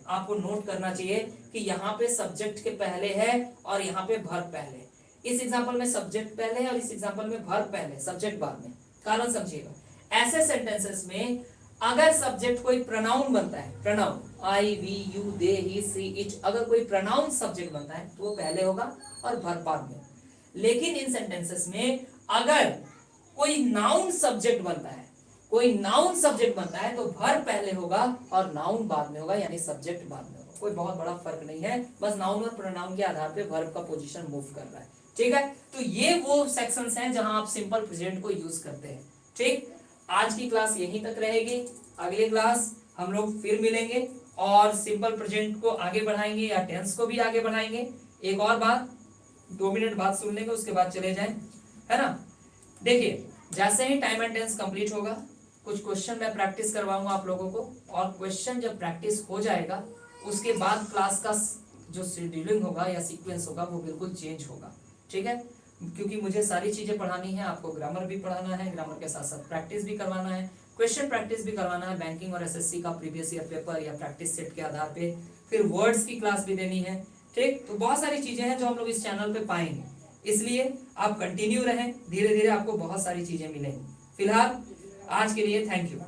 आपको नोट करना चाहिए कि यहाँ पे सब्जेक्ट के पहले है और यहाँ पे वर्ब पहले। इस एग्जांपल में सब्जेक्ट पहले है और इस एग्जांपल में वर्ब पहले, सब्जेक्ट बाद में। कारण समझिएगा, ऐसे सेंटेंसेस में अगर सब्जेक्ट कोई प्रोनाउन बनता है, pronoun I, we, you, they, he, she, it, अगर कोई प्रोनाउन सब्जेक्ट बनता है तो वो पहले होगा और वर्ब बाद में। लेकिन इन सेंटेंसेस में अगर कोई नाउन सब्जेक्ट बनता है, कोई नाउन सब्जेक्ट बनता है तो वर्ब पहले होगा और नाउन बाद में होगा, यानी सब्जेक्ट बाद में होगा। कोई बहुत बड़ा फर्क नहीं है, बस नाउन और प्रोनाउन के आधार पे वर्ब का पोजीशन मूव कर रहा है, ठीक है। तो ये वो सेक्शंस हैं जहां आप सिंपल प्रेजेंट को यूज करते हैं, ठीक। आज की क्लास यहीं तक रहेगी, अगली क्लास हम लोग फिर मिलेंगे और सिंपल प्रेजेंट को आगे बढ़ाएंगे या टेंस को भी आगे बढ़ाएंगे। एक और बात, 2 मिनट बाद सुन लेंगे, उसके बाद चले जाएं, है ना। देखिए जैसे ही टाइम एंड टेंस कंप्लीट होगा कुछ क्वेश्चन मैं प्रैक्टिस करवाऊंगा आप लोगों को, और क्वेश्चन जब प्रैक्टिस हो जाएगा उसके बाद क्लास का जो शेड्यूलिंग होगा या सीक्वेंस होगा वो बिल्कुल चेंज होगा, ठीक है। क्योंकि मुझे सारी चीजें पढ़ानी है, आपको ग्रामर भी पढ़ाना है, ग्रामर के साथ साथ प्रैक्टिस भी करवाना है, क्वेश्चन प्रैक्टिस भी करवाना है, बैंकिंग और एसएससी का प्रीवियस ईयर पेपर या प्रैक्टिस सेट के आधार पे, फिर वर्ड्स की क्लास भी देनी है, ठीक। तो बहुत सारी चीजें हैं जो हम लोग इस चैनल पे पाएंगे, इसलिए आप कंटिन्यू रहें, धीरे धीरे आपको बहुत सारी चीजें मिलेंगी। फिलहाल आज के लिए थैंक यू।